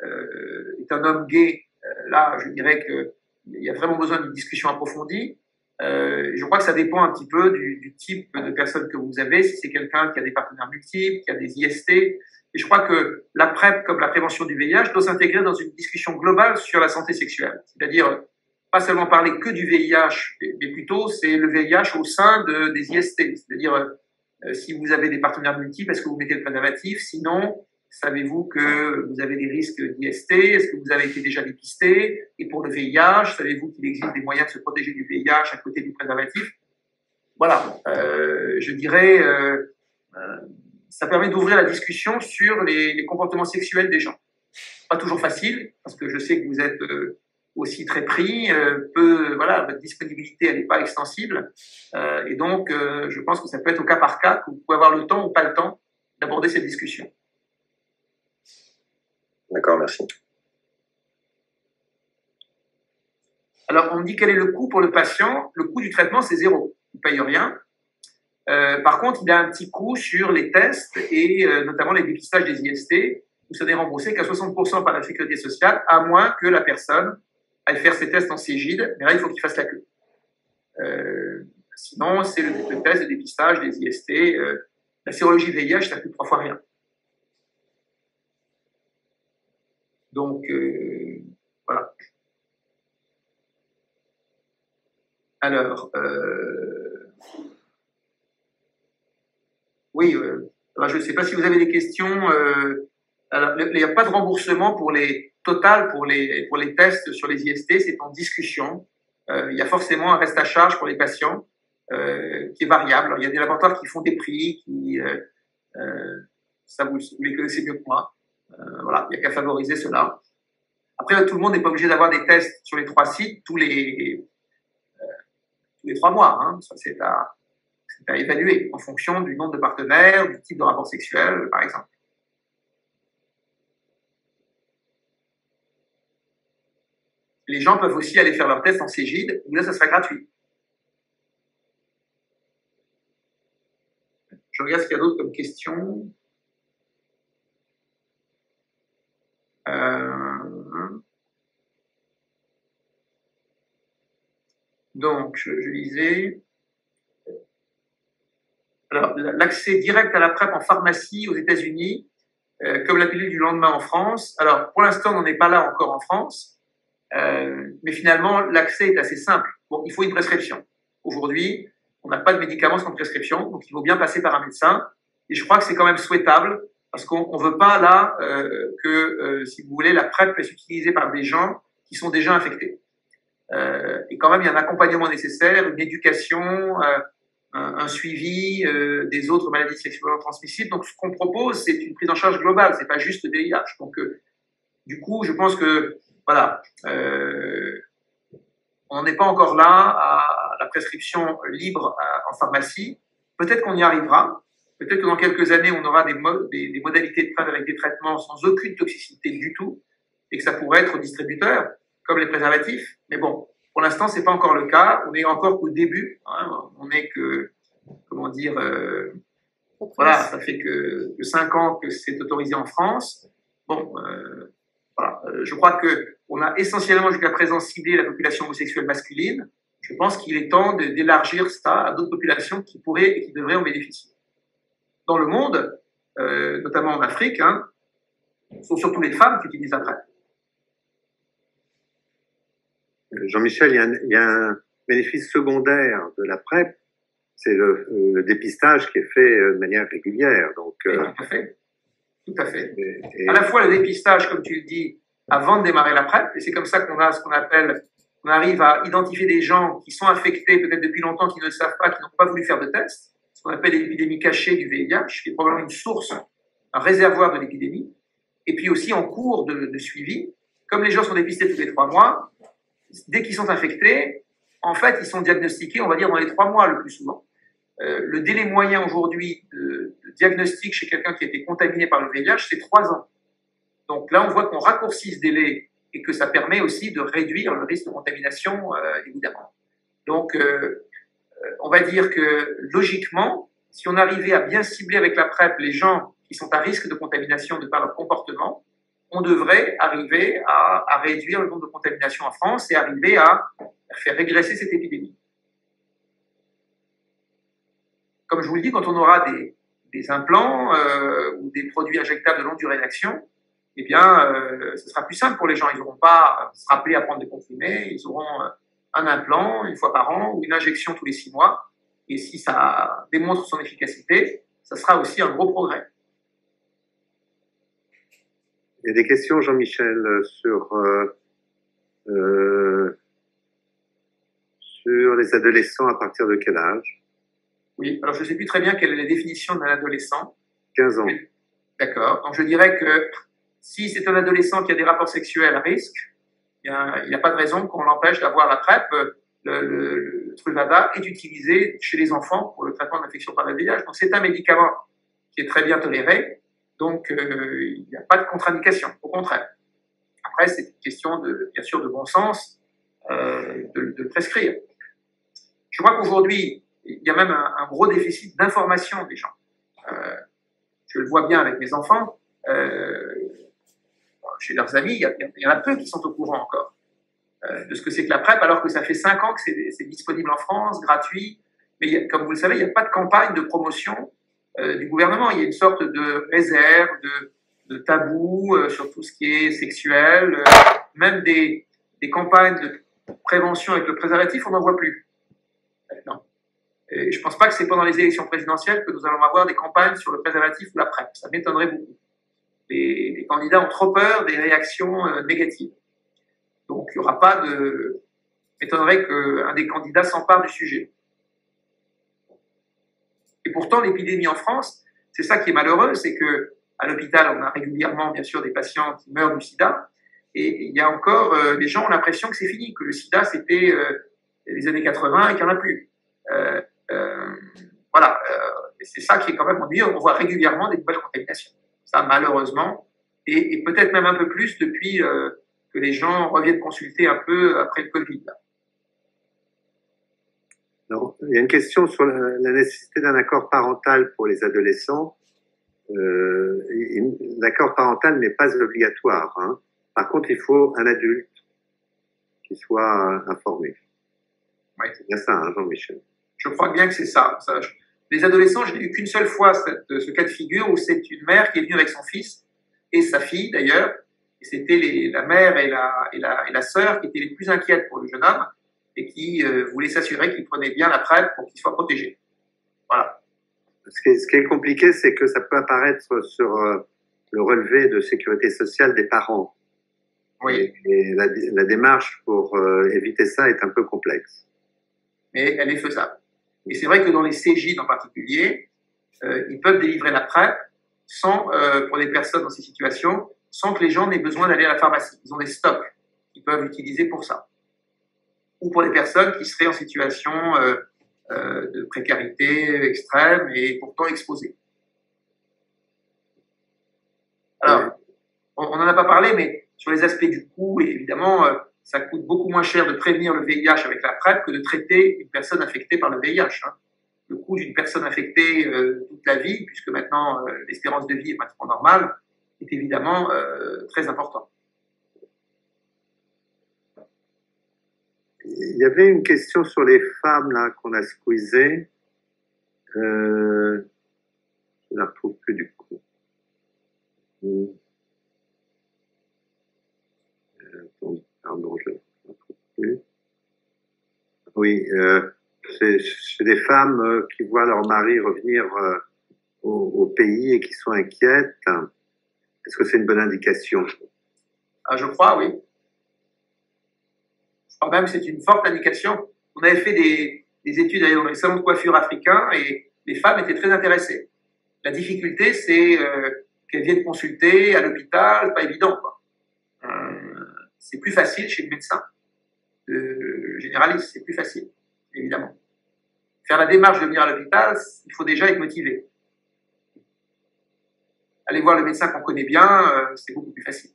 est un homme gay, là, je dirais qu'il y a vraiment besoin d'une discussion approfondie. Je crois que ça dépend un petit peu du type de personne que vous avez. Si c'est quelqu'un qui a des partenaires multiples, qui a des IST. Et je crois que la PrEP, comme la prévention du VIH, doit s'intégrer dans une discussion globale sur la santé sexuelle. C'est-à-dire, pas seulement parler que du VIH, mais plutôt c'est le VIH au sein des IST. C'est-à-dire, si vous avez des partenaires multiples, est-ce que vous mettez le préservatif? Sinon, savez-vous que vous avez des risques d'IST? Est-ce que vous avez été déjà dépisté? Et pour le VIH, savez-vous qu'il existe des moyens de se protéger du VIH à côté du préservatif? Voilà, je dirais, ça permet d'ouvrir la discussion sur les comportements sexuels des gens. Pas toujours facile, parce que je sais que vous êtes aussi très pris, voilà, votre disponibilité elle n'est pas extensible, et donc je pense que ça peut être au cas par cas que vous pouvez avoir le temps ou pas le temps d'aborder cette discussion. D'accord, merci. Alors, on me dit quel est le coût pour le patient. Le coût du traitement, c'est 0. Il ne paye rien. Par contre, il a un petit coût sur les tests et notamment les dépistages des IST, où ça n'est remboursé qu'à 60% par la sécurité sociale, à moins que la personne aille faire ses tests en Cégide. Mais là, il faut qu'il fasse la queue. Sinon, c'est le test de dépistage des IST. La sérologie VIH, ça coûte 3 fois rien. Donc, voilà. Alors, oui, alors je ne sais pas si vous avez des questions. Alors, il n'y a pas de remboursement pour les total pour les tests sur les IST, c'est en discussion. Il y a forcément un reste à charge pour les patients qui est variable. Alors, il y a des laboratoires qui font des prix, ça vous les connaissez mieux que moi. Voilà, il n'y a qu'à favoriser cela. Après, tout le monde n'est pas obligé d'avoir des tests sur les 3 sites tous les 3 mois. Hein. Ça, c'est à évaluer en fonction du nombre de partenaires, du type de rapport sexuel, par exemple. Les gens peuvent aussi aller faire leurs tests en Cégide, où là, ça sera gratuit. Je regarde ce qu'il y a d'autre comme question. Donc, je lisais. Alors, l'accès direct à la PrEP en pharmacie aux États-Unis, comme la pilule du lendemain en France. Alors, pour l'instant, on n'en est pas là encore en France, mais finalement, l'accès est assez simple. Bon, il faut une prescription. Aujourd'hui, on n'a pas de médicaments sans prescription, donc il faut bien passer par un médecin. Et je crois que c'est quand même souhaitable, parce qu'on ne veut pas là que, si vous voulez, la PrEP puisse être utilisée par des gens qui sont déjà infectés. Et quand même, il y a un accompagnement nécessaire, une éducation, un suivi des autres maladies sexuellement transmissibles. Donc, ce qu'on propose, c'est une prise en charge globale, c'est pas juste le VIH. Donc, du coup, je pense que, voilà, on n'est pas encore là à la prescription libre en pharmacie. Peut-être qu'on y arrivera. Peut-être que dans quelques années, on aura des modalités de PrEP avec des traitements sans aucune toxicité du tout, et que ça pourrait être au distributeur, comme les préservatifs. Mais bon, pour l'instant, c'est pas encore le cas. On est encore au début. Hein. On est que, comment dire, voilà, ça fait que 5 ans que c'est autorisé en France. Bon, voilà. Je crois que on a essentiellement jusqu'à présent ciblé la population homosexuelle masculine. Je pense qu'il est temps d'élargir ça à d'autres populations qui pourraient et qui devraient en bénéficier. Dans le monde, notamment en Afrique, hein, ce sont surtout les femmes qui utilisent la PrEP. Jean-Michel, il y a un bénéfice secondaire de la PrEP, c'est le dépistage qui est fait de manière régulière. Donc, tout à fait. Tout à fait. À la fois le dépistage, comme tu le dis, avant de démarrer la PrEP, et c'est comme ça qu'on a ce qu'on appelle, on arrive à identifier des gens qui sont infectés peut-être depuis longtemps, qui ne le savent pas, qui n'ont pas voulu faire de test, ce qu'on appelle l'épidémie cachée du VIH, qui est probablement une source, un réservoir de l'épidémie, et puis aussi en cours de suivi. Comme les gens sont dépistés tous les 3 mois, dès qu'ils sont infectés, en fait, ils sont diagnostiqués, on va dire, dans les 3 mois le plus souvent. Le délai moyen aujourd'hui de diagnostic chez quelqu'un qui a été contaminé par le VIH, c'est 3 ans. Donc là, on voit qu'on raccourcit ce délai et que ça permet aussi de réduire le risque de contamination, évidemment. Donc, on va dire que logiquement, si on arrivait à bien cibler avec la PrEP les gens qui sont à risque de contamination de par leur comportement, on devrait arriver à réduire le nombre de contaminations en France et arriver à faire régresser cette épidémie. Comme je vous le dis, quand on aura des implants ou des produits injectables de longue durée d'action, eh bien, ce sera plus simple pour les gens. Ils n'auront pas à se rappeler à prendre des comprimés, ils auront un implant une fois par an ou une injection tous les 6 mois. Et si ça démontre son efficacité, ça sera aussi un gros progrès. Il y a des questions, Jean-Michel, sur les adolescents à partir de quel âge? Oui, alors je ne sais plus très bien quelle est la définition d'un adolescent. 15 ans. D'accord. Donc je dirais que si c'est un adolescent qui a des rapports sexuels à risque, il n'y a pas de raison qu'on l'empêche d'avoir la PrEP. Le Truvada est utilisé chez les enfants pour le traitement de l'infection par le VIH. Donc c'est un médicament qui est très bien toléré. Donc il n'y a pas de contre-indication, au contraire. Après, c'est une question bien sûr de bon sens de le prescrire. Je crois qu'aujourd'hui, il y a même un gros déficit d'information des gens. Je le vois bien avec mes enfants. Chez leurs amis, il y en a peu qui sont au courant encore de ce que c'est que la PrEP, alors que ça fait 5 ans que c'est disponible en France, gratuit. Mais comme vous le savez, il n'y a pas de campagne de promotion du gouvernement. Il y a une sorte de réserve, de tabou sur tout ce qui est sexuel. Même des campagnes de prévention avec le préservatif, on n'en voit plus. Non. Et je ne pense pas que c'est pendant les élections présidentielles que nous allons avoir des campagnes sur le préservatif ou la PrEP. Ça m'étonnerait beaucoup. Les candidats ont trop peur des réactions négatives. Donc, il n'y aura pas de... m'étonnerait qu'un des candidats s'empare du sujet. Et pourtant, l'épidémie en France, c'est ça qui est malheureux, c'est que à l'hôpital, on a régulièrement, bien sûr, des patients qui meurent du sida. Et il y a encore... les gens ont l'impression que c'est fini, que le sida, c'était les années 80 et qu'il n'y en a plus. Voilà. Et c'est ça qui est quand même ennuyeux. On voit régulièrement des nouvelles contaminations. Ça, malheureusement, et peut-être même un peu plus depuis que les gens reviennent consulter un peu après le Covid. Là. Alors, il y a une question sur la nécessité d'un accord parental pour les adolescents. L'accord parental n'est pas obligatoire. Hein. Par contre, il faut un adulte qui soit informé. Oui. C'est bien ça, hein, Jean-Michel. Je crois bien que c'est ça. Les adolescents, je n'ai eu qu'une seule fois ce cas de figure où c'est une mère qui est venue avec son fils et sa fille d'ailleurs. Et c'était la mère et la sœur qui étaient les plus inquiètes pour le jeune homme et qui voulaient s'assurer qu'il prenait bien la PrEP pour qu'il soit protégé. Voilà. Ce qui est compliqué, c'est que ça peut apparaître sur le relevé de sécurité sociale des parents. Oui. Et la démarche pour éviter ça est un peu complexe. Mais elle est faisable. Et c'est vrai que dans les CJ en particulier, ils peuvent délivrer la PrEP pour les personnes dans ces situations, sans que les gens n'aient besoin d'aller à la pharmacie. Ils ont des stocks qu'ils peuvent utiliser pour ça. Ou pour les personnes qui seraient en situation de précarité extrême et pourtant exposées. Alors, on n'en a pas parlé, mais sur les aspects du coût, évidemment, ça coûte beaucoup moins cher de prévenir le VIH avec la PrEP que de traiter une personne infectée par le VIH. Hein. Le coût d'une personne infectée toute la vie, puisque maintenant l'espérance de vie est pratiquement normale, est évidemment très important. Il y avait une question sur les femmes là qu'on a squeezées. Je ne la retrouve plus du coup. Pardon, je ne la retrouve plus. Oui, c'est des femmes qui voient leur mari revenir au pays et qui sont inquiètes. Est-ce que c'est une bonne indication? Je crois, oui. Je crois même que c'est une forte indication. On avait fait des études dans les salons de coiffure africains et les femmes étaient très intéressées. La difficulté, c'est qu'elles viennent consulter à l'hôpital, pas évident, quoi. C'est plus facile chez le médecin. Le généraliste, c'est plus facile, évidemment. Faire la démarche de venir à l'hôpital, il faut déjà être motivé. Aller voir le médecin qu'on connaît bien, c'est beaucoup plus facile.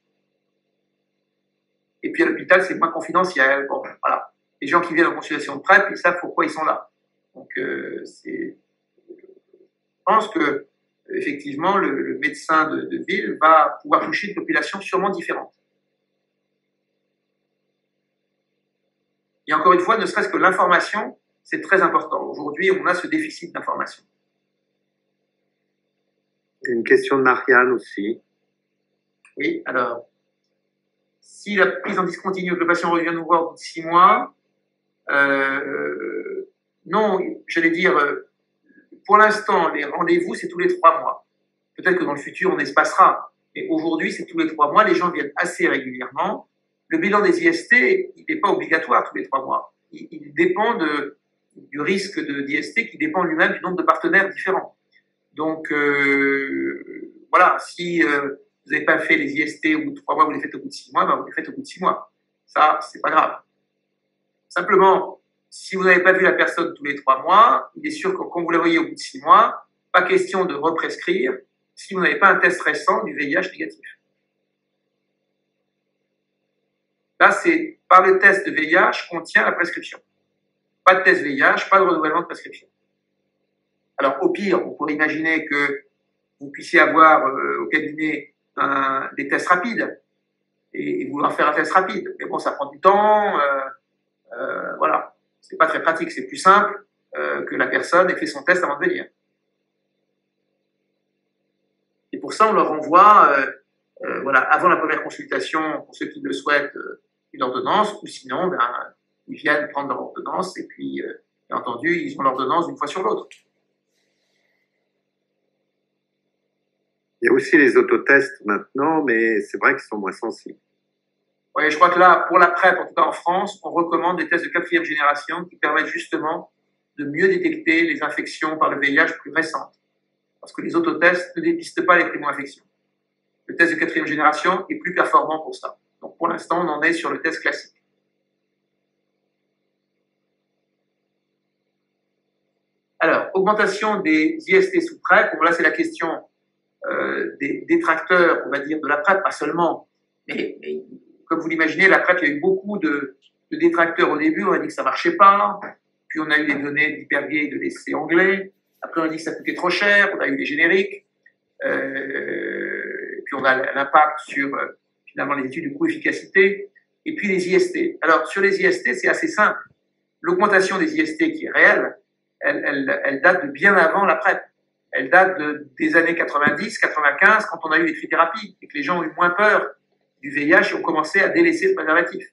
Et puis à l'hôpital, c'est moins confidentiel. Bon, voilà. Les gens qui viennent en consultation de PrEP, ils savent pourquoi ils sont là. Donc, je pense que effectivement, le médecin de ville va pouvoir toucher une population sûrement différente. Et encore une fois, ne serait-ce que l'information, c'est très important. Aujourd'hui, on a ce déficit d'information. Une question de Marianne aussi. Oui, alors, si la prise en discontinu, que le patient revient nous voir au bout de 6 mois, non, j'allais dire, pour l'instant, les rendez-vous, c'est tous les 3 mois. Peut-être que dans le futur, on espacera. Mais aujourd'hui, c'est tous les 3 mois. Les gens viennent assez régulièrement. Le bilan des IST, il n'est pas obligatoire tous les 3 mois. Il dépend du risque d'IST qui dépend lui-même du nombre de partenaires différents. Donc, voilà, si vous n'avez pas fait les IST au bout de 3 mois, vous les faites au bout de 6 mois, ben vous les faites au bout de 6 mois. Ça, c'est pas grave. Simplement, si vous n'avez pas vu la personne tous les 3 mois, il est sûr que quand vous la voyez au bout de 6 mois, pas question de represcrire si vous n'avez pas un test récent du VIH négatif. Là, c'est par le test de VIH qu'on tient la prescription. Pas de test VIH, pas de renouvellement de prescription. Alors, au pire, on pourrait imaginer que vous puissiez avoir au cabinet des tests rapides et vouloir faire un test rapide. Mais bon, ça prend du temps. Voilà, c'est pas très pratique. C'est plus simple que la personne ait fait son test avant de venir. Et pour ça, on leur envoie, voilà, avant la première consultation, pour ceux qui le souhaitent, une ordonnance, ou sinon, ben, ils viennent prendre leur ordonnance et puis, bien entendu, ils ont l'ordonnance d'une fois sur l'autre. Il y a aussi les autotests maintenant, mais c'est vrai qu'ils sont moins sensibles. Oui, je crois que là, pour la PrEP, en tout cas en France, on recommande des tests de 4e génération qui permettent justement de mieux détecter les infections par le VIH plus récentes. Parce que les autotests ne dépistent pas les primo-infections. Le test de 4e génération est plus performant pour ça. Donc pour l'instant, on en est sur le test classique. Alors, augmentation des IST sous PrEP. Bon, là, c'est la question des détracteurs, on va dire, de la PrEP, pas seulement. Mais comme vous l'imaginez, la PrEP, il y a eu beaucoup de détracteurs au début. On a dit que ça marchait pas. Puis on a eu les données d'Hypergay et de l'essai anglais. Après, on a dit que ça coûtait trop cher. On a eu les génériques. Puis on a l'impact sur finalement les études de coût-efficacité. Et puis les IST. Alors, sur les IST, c'est assez simple. L'augmentation des IST qui est réelle, elle date de bien avant la PrEP. Elle date des années 90, 95, quand on a eu les trithérapies et que les gens ont eu moins peur du VIH et ont commencé à délaisser le préservatif.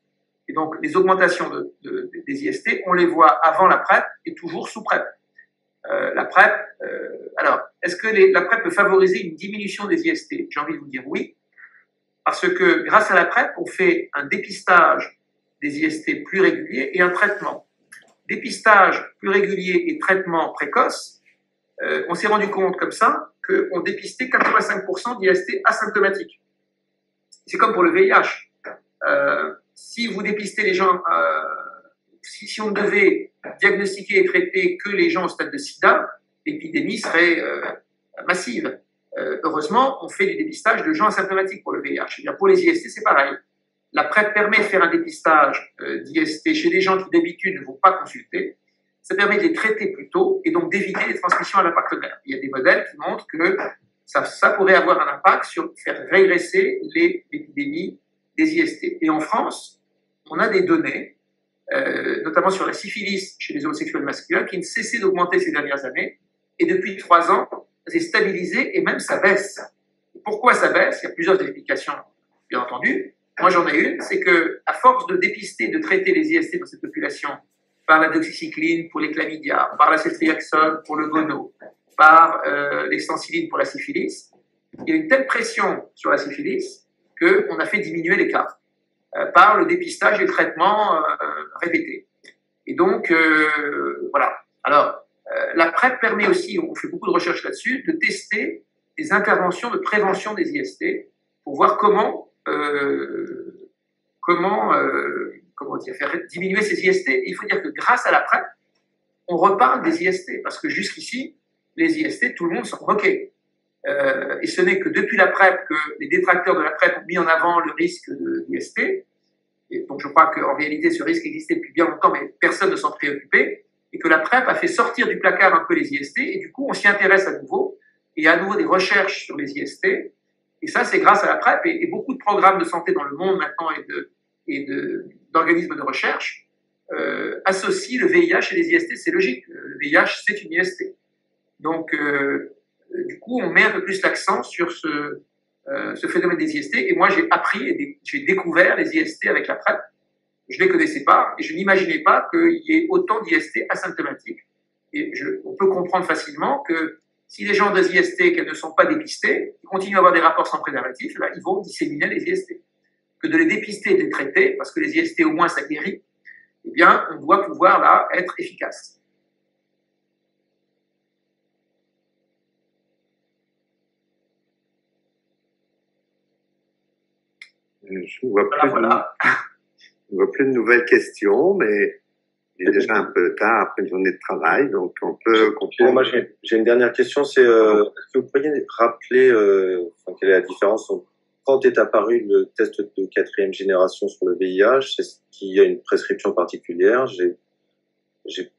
Et donc, les augmentations des IST, on les voit avant la PrEP et toujours sous PrEP. La PrEP, alors, est-ce que la PrEP peut favoriser une diminution des IST? J'ai envie de vous dire oui, parce que grâce à la PrEP, on fait un dépistage des IST plus régulier et un traitement. Dépistage plus régulier et traitement précoce, on s'est rendu compte comme ça qu'on dépistait 85% d'IST asymptomatiques. C'est comme pour le VIH. Si vous dépistez les gens, si on devait diagnostiquer et traiter que les gens au stade de sida, l'épidémie serait massive. Heureusement, on fait du dépistage de gens asymptomatiques pour le VIH. Et bien pour les IST, c'est pareil. La PrEP permet de faire un dépistage d'IST chez des gens qui d'habitude ne vont pas consulter. Ça permet de les traiter plus tôt et donc d'éviter les transmissions à leurs partenaires. Il y a des modèles qui montrent que ça pourrait avoir un impact sur faire régresser l'épidémie des IST. Et en France, on a des données, notamment sur la syphilis chez les homosexuels masculins, qui ne cessaient d'augmenter ces dernières années. Et depuis 3 ans, c'est stabilisé et même ça baisse. Pourquoi ça baisse? Il y a plusieurs explications, bien entendu. Moi, j'en ai une, c'est que à force de dépister, de traiter les IST dans cette population, par la doxycycline pour les chlamydia, par la cétriaxone pour le gono, par les stencilines pour la syphilis, il y a une telle pression sur la syphilis qu'on a fait diminuer les cas par le dépistage et le traitement répété. Et donc, voilà. Alors, la PrEP permet aussi, on fait beaucoup de recherches là-dessus, de tester des interventions de prévention des IST pour voir comment dire, faire diminuer ces IST. Et il faut dire que grâce à la PrEP, on reparle des IST, parce que jusqu'ici, les IST, tout le monde s'en moquait. Et ce n'est que depuis la PrEP que les détracteurs de la PrEP ont mis en avant le risque d'IST. Et donc je crois qu'en réalité ce risque existait depuis bien longtemps, mais personne ne s'en préoccupait, et que la PrEP a fait sortir du placard un peu les IST, et du coup on s'y intéresse à nouveau, et il y a à nouveau des recherches sur les IST, et ça c'est grâce à la PrEP, et beaucoup de programmes de santé dans le monde maintenant et d'organismes de recherche associent le VIH et les IST, c'est logique, le VIH c'est une IST. Donc du coup on met un peu plus l'accent sur ce phénomène des IST, et moi j'ai appris et j'ai découvert les IST avec la PrEP. Je ne les connaissais pas et je n'imaginais pas qu'il y ait autant d'IST asymptomatiques. Et on peut comprendre facilement que si les gens ont des IST qu'elles ne sont pas dépistées, ils continuent à avoir des rapports sans préservatif, là, ils vont disséminer les IST. Que de les dépister et de les traiter, parce que les IST au moins ça guérit, eh bien on doit pouvoir là être efficace. Je ne vois plus de nouvelles questions, mais il est déjà un peu tard après une journée de travail, donc on peut comprendre. Moi, j'ai une dernière question, c'est est-ce que vous pourriez rappeler quelle est la différence quand est apparu le test de 4e génération sur le VIH? Est-ce qu'il y a une prescription particulière? J'ai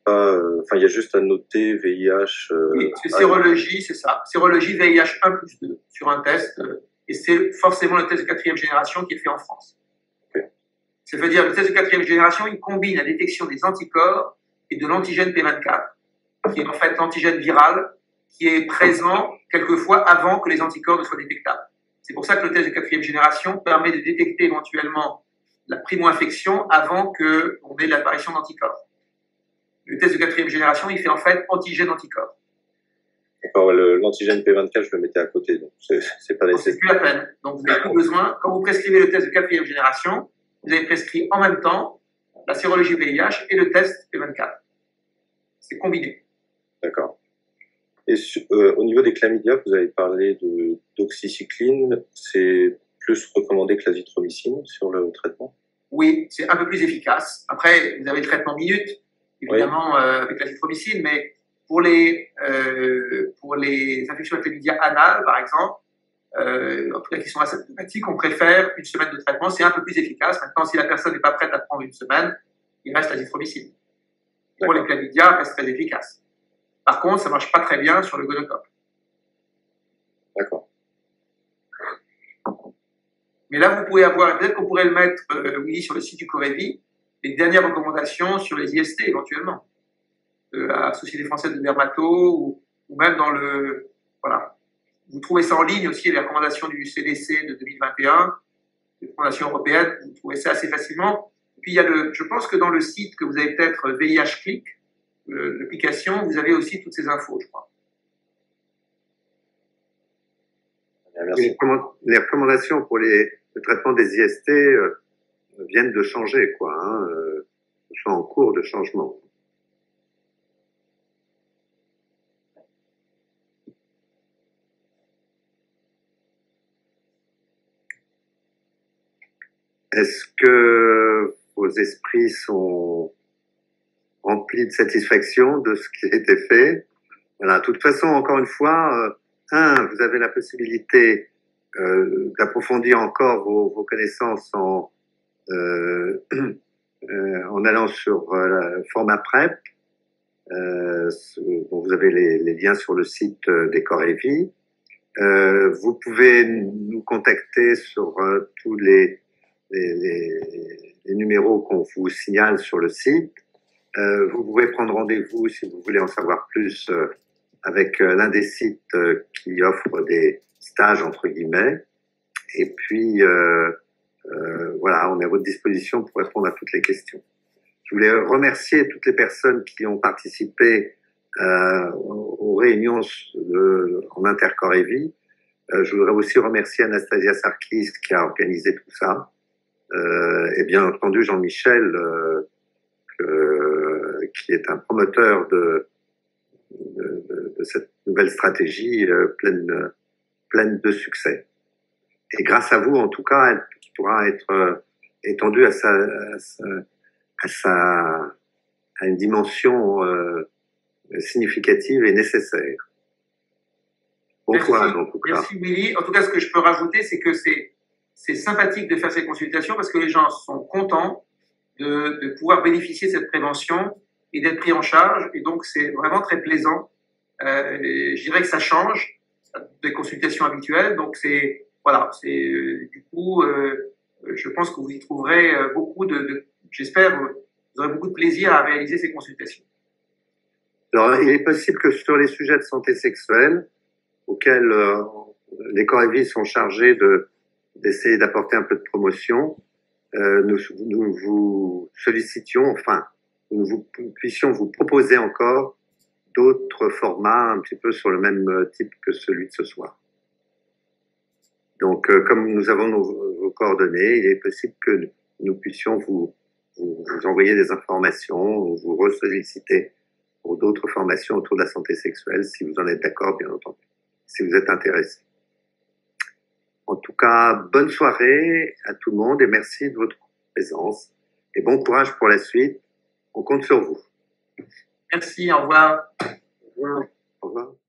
pas, il y a juste à noter VIH. Oui, c'est sérologie, c'est ça. Sérologie VIH 1+2 sur un test. Et c'est forcément le test de 4e génération qui est fait en France. Okay. Ça veut dire que le test de 4e génération, il combine la détection des anticorps et de l'antigène P24, qui est en fait l'antigène viral, qui est présent quelquefois avant que les anticorps ne soient détectables. C'est pour ça que le test de 4e génération permet de détecter éventuellement la primo-infection avant qu'on ait l'apparition d'anticorps. Le test de 4e génération, il fait en fait antigène-anticorps. D'accord, l'antigène P24, je le mettais à côté, donc c'est pas nécessaire. C'est plus la peine. Donc, vous n'avez plus besoin. Quand vous prescrivez le test de 4e génération, vous avez prescrit en même temps la sérologie VIH et le test P24. C'est combiné. D'accord. Et au niveau des chlamydia, vous avez parlé d'oxycycline. C'est plus recommandé que l'azithromycine sur le traitement? Oui, c'est un peu plus efficace. Après, vous avez le traitement minute, évidemment, avec l'azithromycine, mais pour les infections à chlamydia anales, par exemple, en tout cas qui sont asymptomatiques, on préfère une semaine de traitement, c'est un peu plus efficace. Maintenant, si la personne n'est pas prête à prendre une semaine, il reste l'azithromycine. Pour les chlamydia, ça reste très efficace. Par contre, ça ne marche pas très bien sur le gonocoque. D'accord. Mais là, vous pouvez avoir, peut-être qu'on pourrait le mettre, oui, sur le site du Corévi, les dernières recommandations sur les IST, éventuellement. De la Société française de dermato, ou même dans le, voilà. Vous trouvez ça en ligne aussi, les recommandations du CDC de 2021, les recommandations européennes, vous trouvez ça assez facilement. Et puis il y a je pense que dans le site que vous avez peut-être VIH Click, l'application, vous avez aussi toutes ces infos, je crois. Merci. Les recommandations pour le traitement des IST viennent de changer, quoi, hein, sont en cours de changement. Est-ce que vos esprits sont remplis de satisfaction de ce qui a été fait? Voilà. De toute façon, encore une fois, vous avez la possibilité d'approfondir encore vos connaissances en allant sur le format PrEP. Vous avez les liens sur le site des Corévi. Vous pouvez nous contacter sur tous les numéros qu'on vous signale sur le site. Vous pouvez prendre rendez-vous si vous voulez en savoir plus avec l'un des sites qui offre des stages entre guillemets. Et puis voilà, on est à votre disposition pour répondre à toutes les questions. Je voulais remercier toutes les personnes qui ont participé aux réunions en Intercorévi. Je voudrais aussi remercier Anastasia Sarkis qui a organisé tout ça. Et bien entendu Jean-Michel qui est un promoteur de cette nouvelle stratégie pleine de succès. Et grâce à vous, en tout cas, elle pourra être étendue à une dimension significative et nécessaire. Bon courage, en tout cas. Merci Willy. En tout cas, ce que je peux rajouter, c'est que c'est c'est sympathique de faire ces consultations parce que les gens sont contents de pouvoir bénéficier de cette prévention et d'être pris en charge. Et donc, c'est vraiment très plaisant. Je dirais que ça change des consultations habituelles. Donc, c'est, voilà, c'est, du coup, je pense que vous y trouverez beaucoup j'espère, vous aurez beaucoup de plaisir à réaliser ces consultations. Alors, il est possible que sur les sujets de santé sexuelle, auxquels les Corevis sont chargés d'essayer d'apporter un peu de promotion, nous vous sollicitions, enfin, nous puissions vous proposer encore d'autres formats un petit peu sur le même type que celui de ce soir. Donc, comme nous avons vos coordonnées, il est possible que nous puissions vous envoyer des informations ou vous ressolliciter pour d'autres formations autour de la santé sexuelle, si vous en êtes d'accord, bien entendu, si vous êtes intéressé. En tout cas, bonne soirée à tout le monde et merci de votre présence. Et bon courage pour la suite. On compte sur vous. Merci, au revoir. Au revoir. Au revoir.